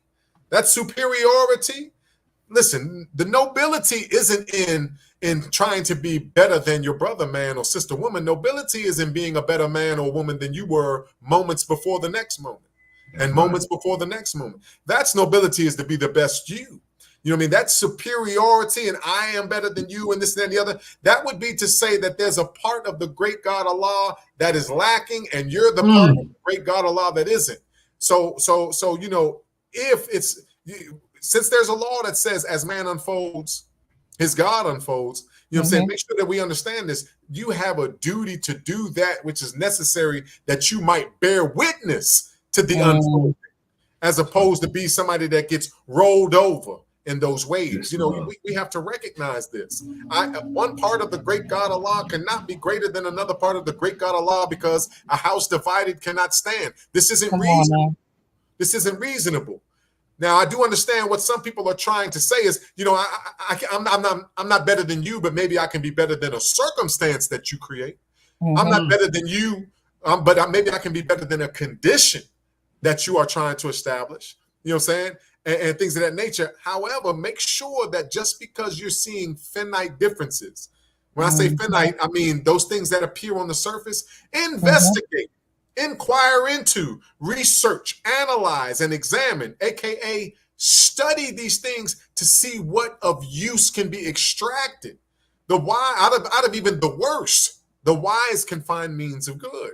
that's superiority. Listen, the nobility isn't in trying to be better than your brother man or sister woman. Nobility is in being a better man or woman than you were moments before the next moment, and moments before the next moment. That's nobility, is to be the best you. You know what I mean? That's superiority, and I am better than you, and this and the other. That would be to say that there's a part of the great God Allah that is lacking, and you're the part of the great God Allah that isn't. So you know, if it's, since there's a law that says as man unfolds, his God unfolds, you know what I'm saying? Make sure that we understand this. You have a duty to do that which is necessary, that you might bear witness to the unfolding, as opposed to be somebody that gets rolled over in those ways. You know, we have to recognize this. One part of the great God Allah cannot be greater than another part of the great God Allah, because a house divided cannot stand. This isn't reasonable. This isn't reasonable. Now, I do understand what some people are trying to say is, you know, I'm not better than you, but maybe I can be better than a circumstance that you create. I'm not better than you, but maybe I can be better than a condition that you are trying to establish. You know what I'm saying? And things of that nature. However, make sure that just because you're seeing finite differences, when I say finite, I mean those things that appear on the surface, investigate. Inquire into, research, analyze, and examine, aka study these things to see what of use can be extracted. The why, out of even the worst, the wise can find means of good.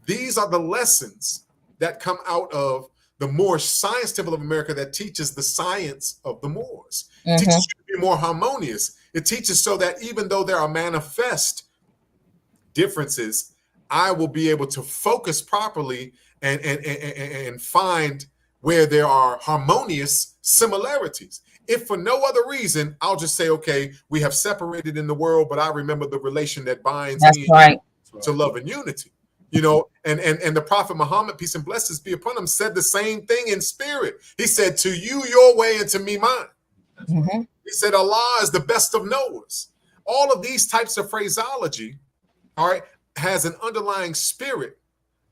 These are the lessons that come out of the Moorish Science Temple of America, that teaches the science of the Moors. It teaches you to be more harmonious. It teaches so that even though there are manifest differences, I will be able to focus properly and find where there are harmonious similarities. If for no other reason, I'll just say, okay, we have separated in the world, but I remember the relation that binds me to love and unity. You know, and the Prophet Muhammad, peace and blessings be upon him, said the same thing in spirit. He said, to you your way and to me mine. Mm-hmm. He said, Allah is the best of knowers. All of these types of phraseology, all right, has an underlying spirit,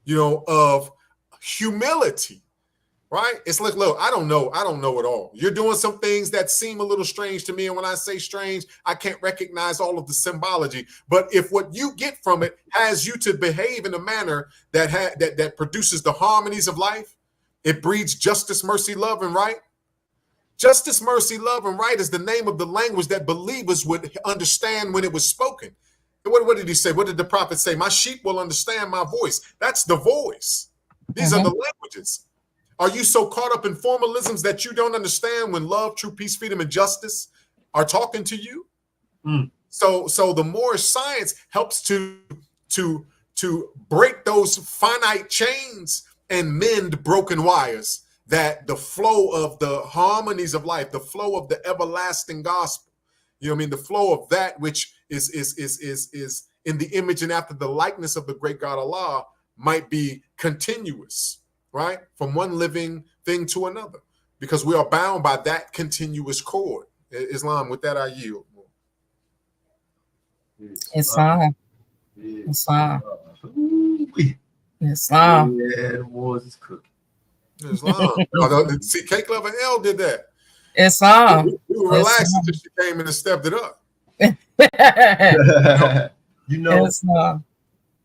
you know, of humility, right? It's like, look, I don't know it all. You're doing some things that seem a little strange to me. And when I say strange, I can't recognize all of the symbology. But if what you get from it has you to behave in a manner that produces the harmonies of life, it breeds justice, mercy, love, and right. Justice, mercy, love, and right is the name of the language that believers would understand when it was spoken. What did he say? What did the prophet say? My sheep will understand my voice. That's the voice. These are the languages. Are you so caught up in formalisms that you don't understand when love, true peace, freedom, and justice are talking to you? So the Moorish science helps to break those finite chains and mend broken wires, that the flow of the harmonies of life, the flow of the everlasting gospel, you know what I mean, the flow of that which is in the image and after the likeness of the great God Allah might be continuous, right? From one living thing to another, because we are bound by that continuous cord. Islam, with that I yield. Islam. Islam. Islam. Yeah, the wars is cooking. Islam. See, Cake Lover L did that. Islam. We were relaxed until she came in and stepped it up. You know, Islam.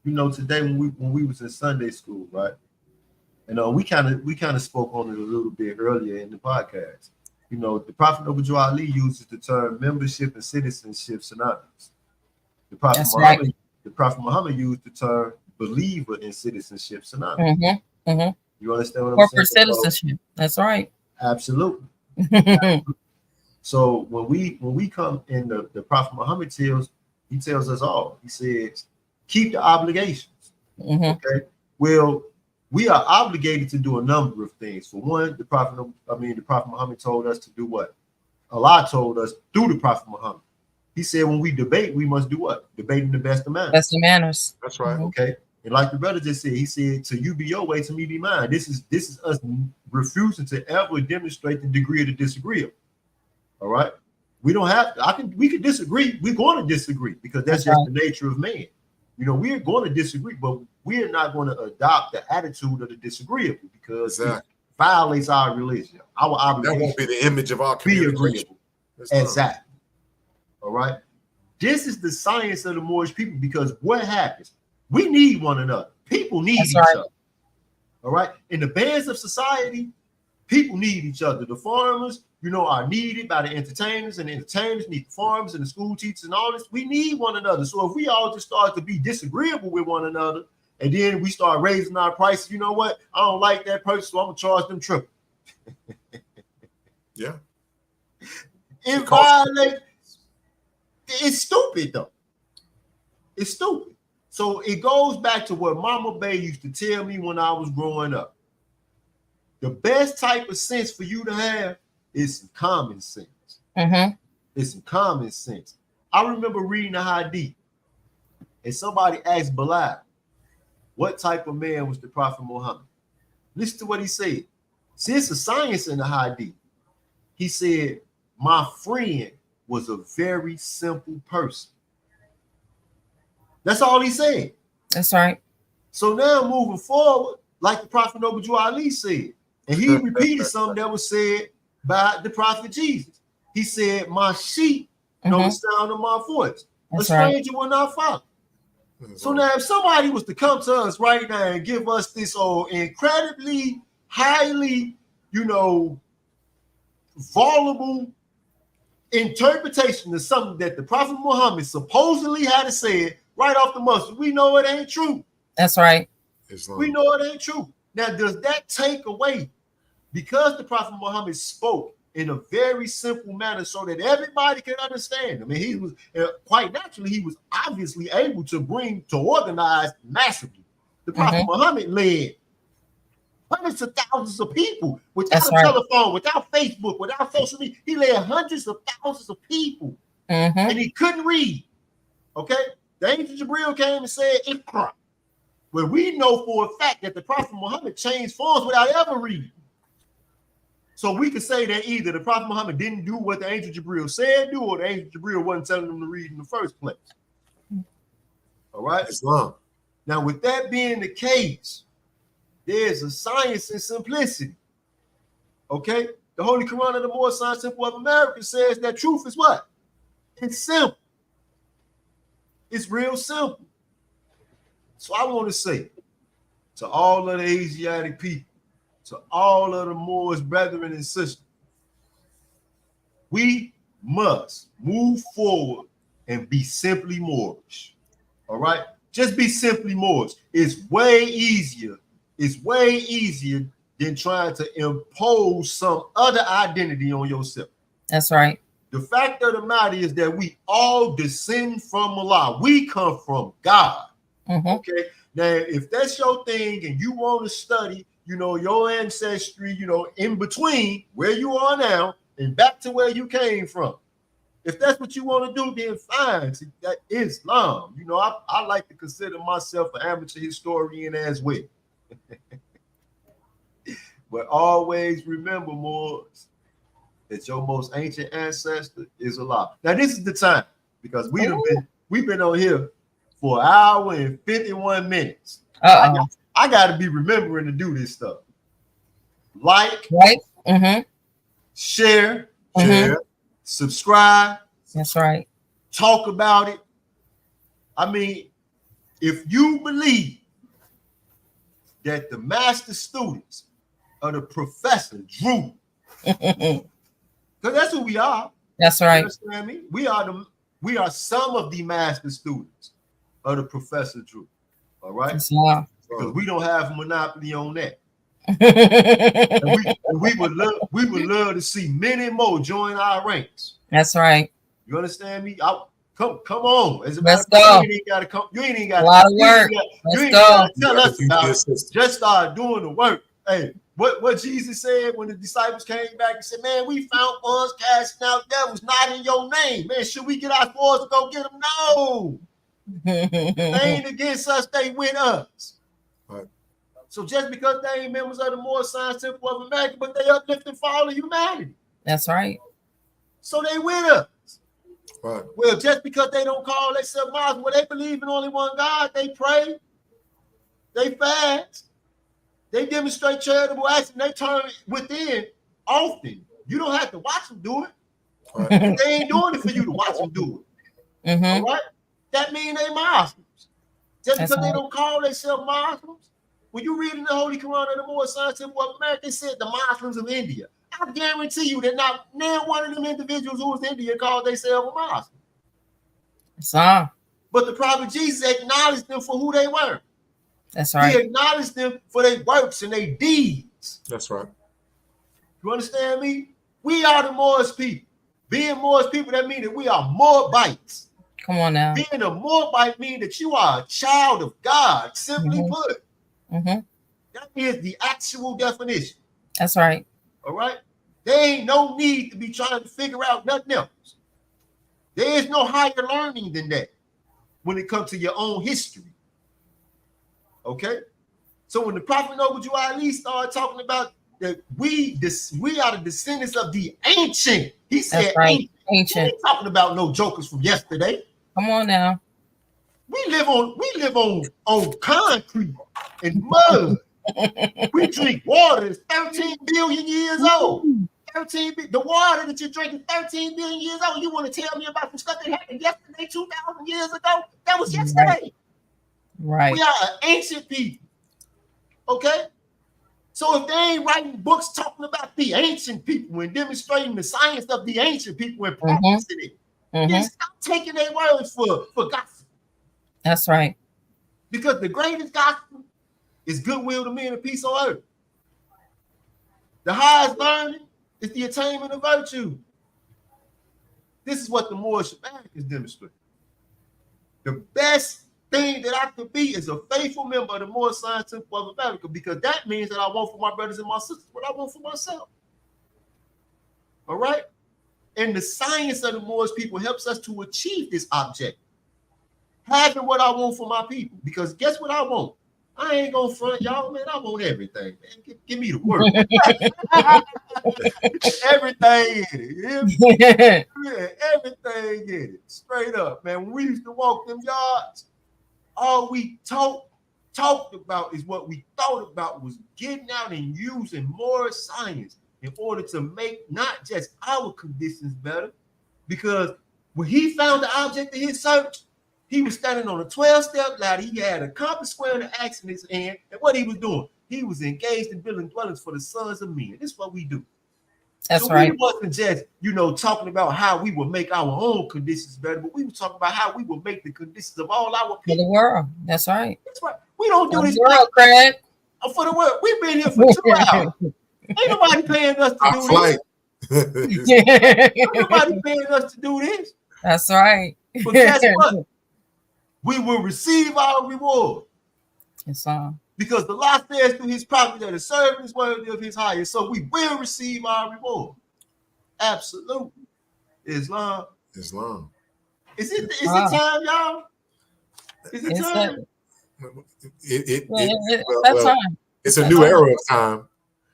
you know, today when we was in Sunday school, right? And we kind of spoke on it a little bit earlier in the podcast. You know, the Prophet Noble Ali uses the term membership and citizenship synonymous. The Prophet Muhammad used the term believer and citizenship synonymous. You understand what I'm saying? Corporate citizenship. That's right. Absolutely. So when we come in, the Prophet Muhammad tells us all. He says, keep the obligations. Okay. Well, we are obligated to do a number of things. For one, the Prophet Muhammad told us to do what? Allah told us through the Prophet Muhammad. He said, when we debate, we must do what? Debate in the best of manners. Best of manners. That's right. Okay. And like the brother just said, he said, to you be your way, to me be mine. This is us refusing to ever demonstrate the degree of the disagreeable. All right. We don't have to, we can disagree. We're going to disagree because that's just the nature of man. You know, we're going to disagree, but we're not going to adopt the attitude of the disagreeable because it violates our religion. Our obligation. That won't be the image of our community. Exactly. All right. This is the science of the Moorish people, because what happens? We need one another. People need each other. All right. In the bands of society, people need each other. The farmers, you know, are needed by the entertainers, and the entertainers need the farmers and the school teachers and all this. We need one another. So if we all just start to be disagreeable with one another, and then we start raising our prices, you know what? I don't like that person, so I'm gonna charge them triple. Yeah. It violates. It's stupid though. It's stupid. So it goes back to what Mama Bay used to tell me when I was growing up. The best type of sense for you to have is some common sense. It's some common sense. I remember reading the Hadith, and somebody asked Bilal, what type of man was the Prophet Muhammad? Listen to what he said. See, it's a science in the Hadith. He said, my friend was a very simple person. That's all he said. That's right. So now moving forward, like the Prophet Noble Ali said, and he repeated something that was said by the Prophet Jesus. He said, my sheep know the sound of my voice. A stranger will not follow. So now if somebody was to come to us right now and give us this incredibly, highly, you know, vulnerable interpretation of something that the Prophet Muhammad supposedly had to say right off the muscle, we know it ain't true. That's right. We know it ain't true. Now, does that take away, because the Prophet Muhammad spoke in a very simple manner so that everybody can understand? I mean, he was quite naturally, he was obviously able to organize massively. The Prophet Muhammad led hundreds of thousands of people without a telephone, without Facebook, without social media. He led hundreds of thousands of people, and he couldn't read. Okay, the angel Jibril came and said, "Iqra." Well, we know for a fact that the Prophet Muhammad changed forms without ever reading. So we could say that either the Prophet Muhammad didn't do what the angel Jibril said do, or the angel Jibril wasn't telling them to read in the first place. All right? Islam. Now, with that being the case, there's a science in simplicity. Okay? The Holy Quran of the Moorish People of America says that truth is what? It's simple. It's real simple. So I want to say to all of the Asiatic people, to all of the Moorish brethren and sisters, we must move forward and be simply Moorish. All right? Just be simply Moorish. It's way easier. It's way easier than trying to impose some other identity on yourself. That's right. The fact of the matter is that we all descend from Allah. We come from God. Okay? Now, if that's your thing and you want to study, your ancestry, in between where you are now and back to where you came from, if that's what you want to do, then fine. See, that is Islam. I like to consider myself an amateur historian as well. But always remember, Moors, that your most ancient ancestor is Allah. Now, this is the time, because we've been on here for 1 hour and 51 minutes. I got to be remembering to do this stuff. Like, right? Share, subscribe. That's right. Talk about it. I mean, if you believe that the master students of the professor Drew, because that's who we are. That's right. You understand me? We are some of the master students of the professor Drew. All right. Because we don't have a monopoly on that. and we would love to see many more join our ranks. That's right. You understand me? Come on. As a Let's matter go. of fact, you ain't got to come. You ain't got a lot of work. You ain't got to tell us about it. Just start doing the work. Hey, what Jesus said when the disciples came back and said, "Man, we found us casting out devils, not in your name. Man, should we get our spoils to go get them? No. They ain't against us. They with us." Right. So just because they ain't members of the Moorish People of America, but they uplifting for all of humanity. That's right. So they with us. Right. Well, just because they don't call themselves Muslim, well, they believe in only one God. They pray, they fast, they demonstrate charitable action. They turn within often. You don't have to watch them do it. Right. They ain't doing it for you to watch them do it. All right? That means they Muslims. Just because they don't call themselves Muslims. When you read in the Holy Quran of the Moorish People of America, it said the Muslims of India. I guarantee you that not one of them individuals who was in India called themselves a Muslim. But the Prophet Jesus acknowledged them for who they were. That's right. He acknowledged them for their works and their deeds. That's right. You understand me? We are the Moorish people. Being Moorish people, that means that we are Moabites. Come on now. Being a Moabite means that you are a child of God, simply put. That is the actual definition. That's right. All right? There ain't no need to be trying to figure out nothing else. There is no higher learning than that when it comes to your own history. Okay? So when the Prophet Noble Jew Ali started talking about that we are the descendants of the ancient. He said ancient. He ain't talking about no jokers from yesterday. Come on now. We live on concrete and mud. We drink water that's 13 billion years old. The water that you're drinking 13 billion years old. You want to tell me about some stuff that happened yesterday, 2,000 years ago? That was yesterday. Right. We are an ancient people. Okay? So if they ain't writing books talking about the ancient people and demonstrating the science of the ancient people and practicing it, then stop taking their words for gospel. That's right. Because the greatest gospel is goodwill to men and peace on earth. The highest learning is the attainment of virtue. This is what the Moorish Americans demonstrate. The best thing that I could be is a faithful member of the Moorish People of America, because that means that I want for my brothers and my sisters what I want for myself. All right? And the science of the Moorish people helps us to achieve this object. Having what I want for my people. Because guess what I want? I ain't gonna front y'all, man. I want everything, man. Give me the work. Everything in it. Yeah, everything in it. Straight up, man. When we used to walk them yards, all we talked about is what we thought about was getting out and using more science in order to make not just our conditions better. Because when he found the object of his search, he was standing on a 12-step ladder. He had a compass, square, and an axe in his hand. And what he was doing, he was engaged in building dwellings for the sons of men. This is what we do. That's so right. We wasn't just, talking about how we will make our own conditions better, but we were talking about how we will make the conditions of all our people. For the world. That's right. That's right. We don't do this world, Craig. For the world. We've been here for 2 hours. Ain't nobody paying us to do this. Ain't nobody paying us to do this. That's right. But guess what? We will receive our reward. It's because the law says through his prophet that the servant is worthy of his hire. So we will receive our reward. Absolutely. Islam. Is it time, y'all? Is it time? That's time. It's a new era of time.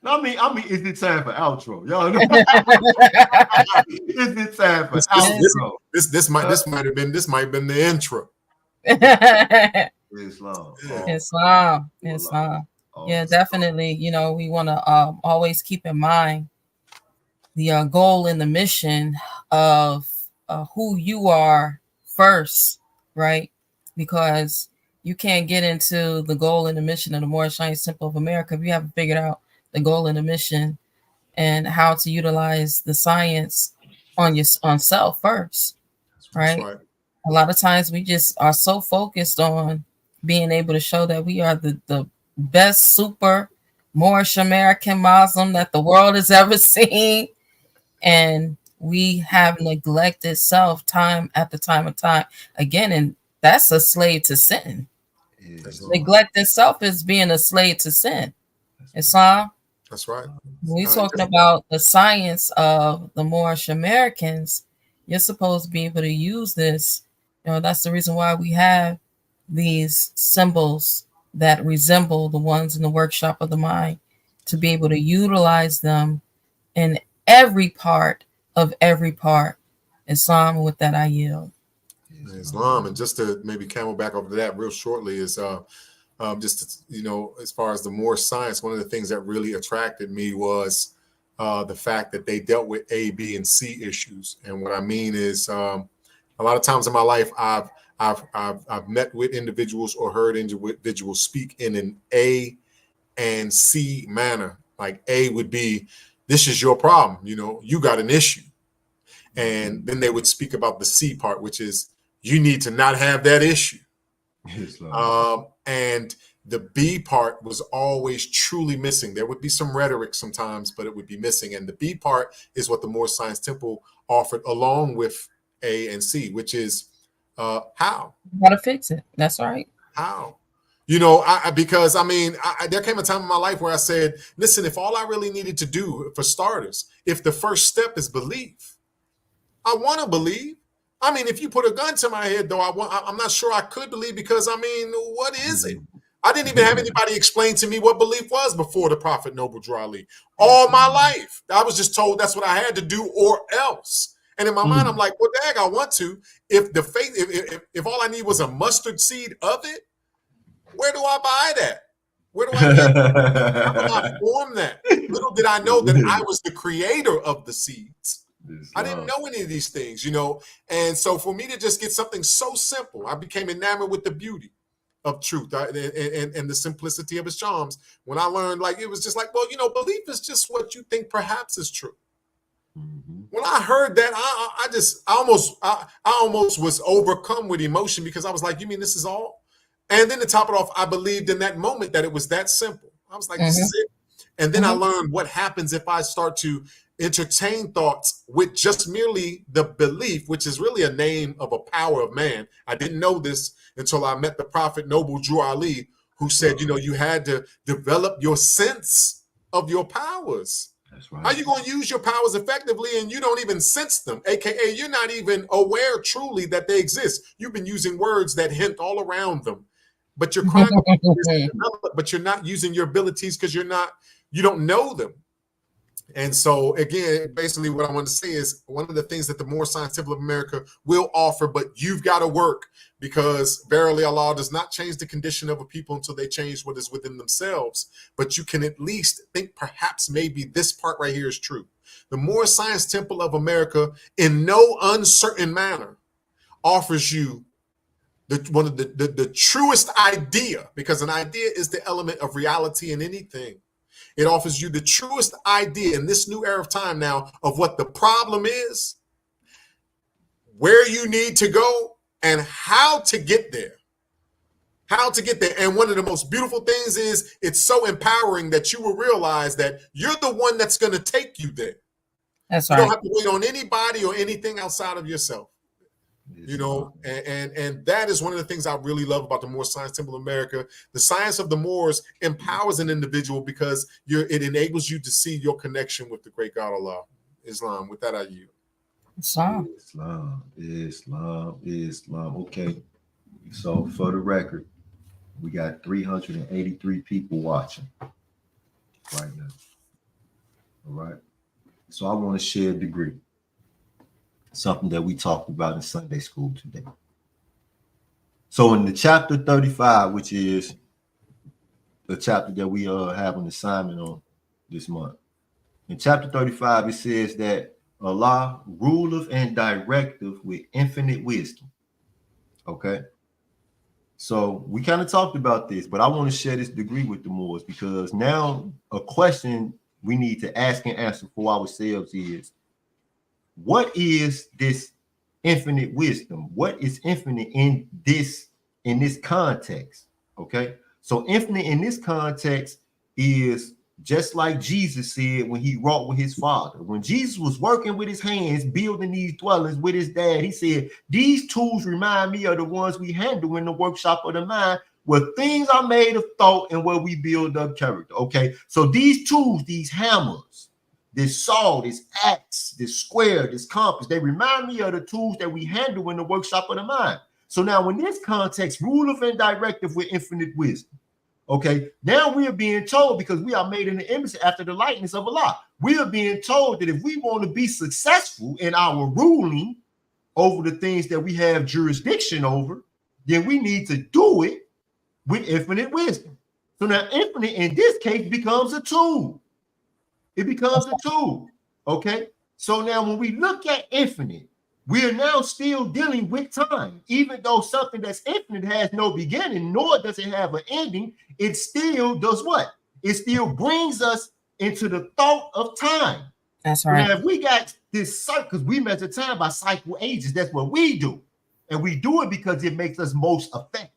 I mean, is it time for outro? Y'all know? Is it time for outro? This might have been the intro. Islam. Islam. Yeah, definitely. We want to always keep in mind the goal and the mission of who you are first, right? Because you can't get into the goal and the mission of the Moorish Science Temple of America if you haven't figured out the goal and the mission and how to utilize the science on self first, right? A lot of times we just are so focused on being able to show that we are the best super Moorish American Muslim that the world has ever seen. And we have neglected self time after time. Again, and that's a slave to sin. Neglecting self is being a slave to sin. Islam. That's right. When we're talking about the science of the Moorish Americans, you're supposed to be able to use this. That's the reason why we have these symbols that resemble the ones in the workshop of the mind, to be able to utilize them in every part. Islam, with that I yield. Islam, and just to maybe camel back over that real shortly is just as far as the Moorish science, one of the things that really attracted me was the fact that they dealt with A, B, and C issues. And what I mean is a lot of times in my life, I've met with individuals or heard individuals speak in an A and C manner. Like A would be, this is your problem, you got an issue. And then they would speak about the C part, which is, you need to not have that issue. And the B part was always truly missing. There would be some rhetoric sometimes, but it would be missing. And the B part is what the Moorish Science Temple offered along with A and C, which is how to fix it. That's right. How? Because there came a time in my life where I said, listen, if all I really needed to do, for starters, if the first step is belief, I want to believe. If you put a gun to my head, though, I'm not sure I could believe, because what is it? I didn't even have anybody explain to me what belief was before the Prophet Noble Drew Ali. All my life, I was just told that's what I had to do or else. And in my mind, I'm like, well, dang, I want to. If the faith, if all I need was a mustard seed of it, where do I buy that? Where do I get that? How do I form that? Little did I know that I was the creator of the seeds. I didn't know any of these things, And so for me to just get something so simple, I became enamored with the beauty of truth and the simplicity of its charms. When I learned, it was just like, well, belief is just what you think perhaps is true. When I heard that, I almost was overcome with emotion, because I was like, you mean this is all? And then to top it off, I believed in that moment that it was that simple. I was like, this is it. And then I learned what happens if I start to entertain thoughts with just merely the belief, which is really a name of a power of man. I didn't know this until I met the Prophet Noble Drew Ali, who said, you had to develop your sense of your powers. That's right. How you going to use your powers effectively and you don't even sense them? AKA, you're not even aware truly that they exist. You've been using words that hint all around them. but you're crying over but you're not using your abilities because you don't know them. And so, again, basically what I want to say is one of the things that the Moorish Science Temple of America will offer, but you've got to work, because verily Allah does not change the condition of a people until they change what is within themselves. But you can at least think perhaps maybe this part right here is true. The Moorish Science Temple of America, in no uncertain manner, offers you one of the truest idea, because an idea is the element of reality in anything. It offers you the truest idea in this new era of time now of what the problem is, where you need to go, and how to get there. How to get there. And one of the most beautiful things is it's so empowering that you will realize that you're the one that's going to take you there. That's right. You don't have to wait on anybody or anything outside of yourself. You know, and that is one of the things I really love about the Moorish Science Temple of America. The science of the Moors empowers an individual because it enables you to see your connection with the great God Allah. Islam. With that, I yield. Islam. Okay. So for the record, we got 383 people watching right now. All right. So I want to share a degree. Something that we talked about in Sunday school today. So in the chapter 35, which is the chapter that we have an assignment on this month, in chapter 35, it says that Allah ruleth and directeth with infinite wisdom. Okay. So we kind of talked about this, but I want to share this degree with the Moors, because now a question we need to ask and answer for ourselves is, what is this infinite wisdom? What is infinite in this context? Okay. So infinite in this context is just like Jesus said when he wrought with his Father. When Jesus was working with his hands, building these dwellings with his dad, he said, these tools remind me of the ones we handle in the workshop of the mind, where things are made of thought and where we build up character. Okay. So these tools, these hammers, this saw, this axe, this square, this compass, they remind me of the tools that we handle in the workshop of the mind. So now in this context, ruleth and directive with infinite wisdom. Okay, now we are being told, because we are made in the image after the likeness of Allah, we are being told that if we want to be successful in our ruling over the things that we have jurisdiction over, then we need to do it with infinite wisdom. So now infinite in this case becomes a tool. It becomes a tool. Okay. So now when we look at infinite, we are now still dealing with time. Even though something that's infinite has no beginning, nor does it have an ending, it still does what? It still brings us into the thought of time. That's right. Now, if we got this cycle, because we measure time by cycle ages, that's what we do. And we do it because it makes us most effective.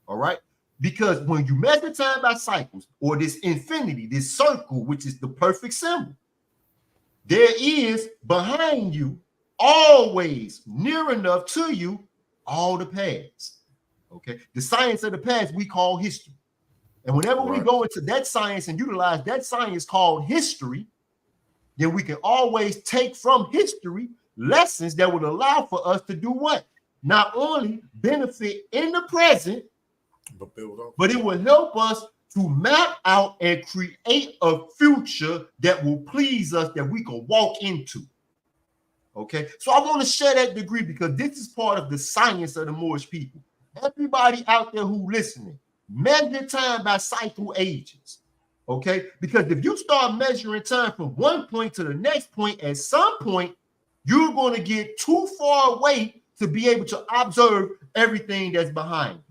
All right. Because when you measure time by cycles, or this infinity, this circle, which is the perfect symbol, there is behind you, always near enough to you, all the past. Okay. The science of the past we call history. And whenever we go into that science and utilize that science called history, then we can always take from history lessons that would allow for us to do what? Not only benefit in the present, but it will help us to map out and create a future that will please us, that we can walk into. Okay, so I want to share that degree because this is part of the science of the Moorish people. Everybody out there who listening, measure time by cycle ages. Okay, because if you start measuring time from one point to the next point, at some point, you're going to get too far away to be able to observe everything that's behind you.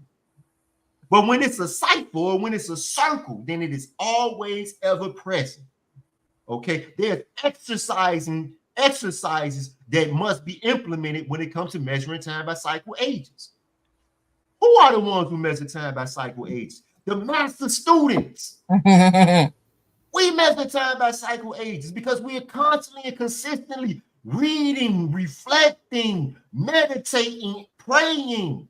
But when it's a cycle or when it's a circle, then it is always ever present. Okay, there's exercises that must be implemented when it comes to measuring time by cycle ages. Who are the ones who measure time by cycle ages? The master students. We measure time by cycle ages because we are constantly and consistently reading, reflecting, meditating, praying.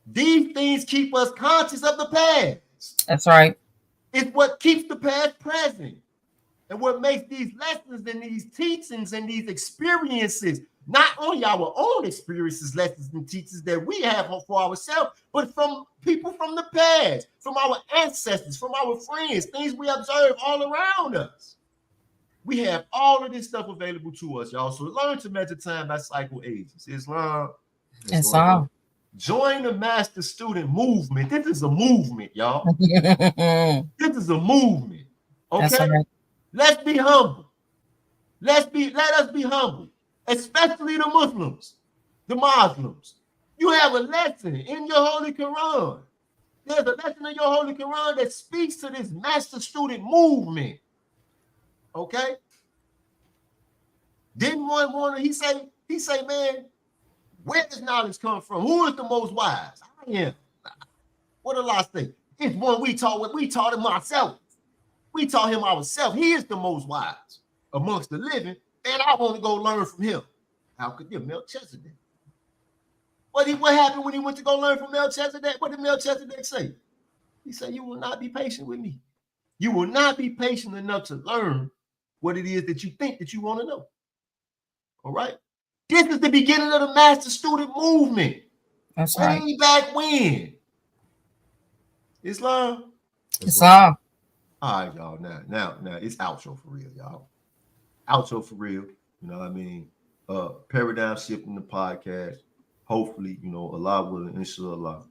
These things keep us conscious of the past. That's right. It's what keeps the past present. And what makes these lessons and these teachings and these experiences, not only our own experiences, lessons, and teachings that we have for ourselves, but from people from the past, from our ancestors, from our friends, things we observe all around us. We have all of this stuff available to us, y'all. So learn to measure time by cycle ages. Islam. Join the master student movement. This is a movement, y'all. This is a movement. Okay? Right. Let's be humble. Let us be humble, especially the Muslims, the Muslims. You have a lesson in your Holy Quran. There's a lesson in your Holy Quran that speaks to this master student movement. Okay? Didn't one want to, he say, man, where does knowledge come from? Who is the most wise? I am. What did Allah say? It's one we taught him ourselves. We taught him ourselves. He is the most wise amongst the living, and I want to go learn from him. How could you, Melchizedek? What happened when he went to go learn from Melchizedek? What did Melchizedek say? He said, you will not be patient with me. You will not be patient enough to learn what it is that you think that you want to know. All right? This is the beginning of the master student movement. That's way right. Back when. Islam. Islam. All right, y'all. Now, it's outro for real, y'all. Outro for real. You know what I mean? Paradigm shift in the podcast. Hopefully, Allah willing, inshallah,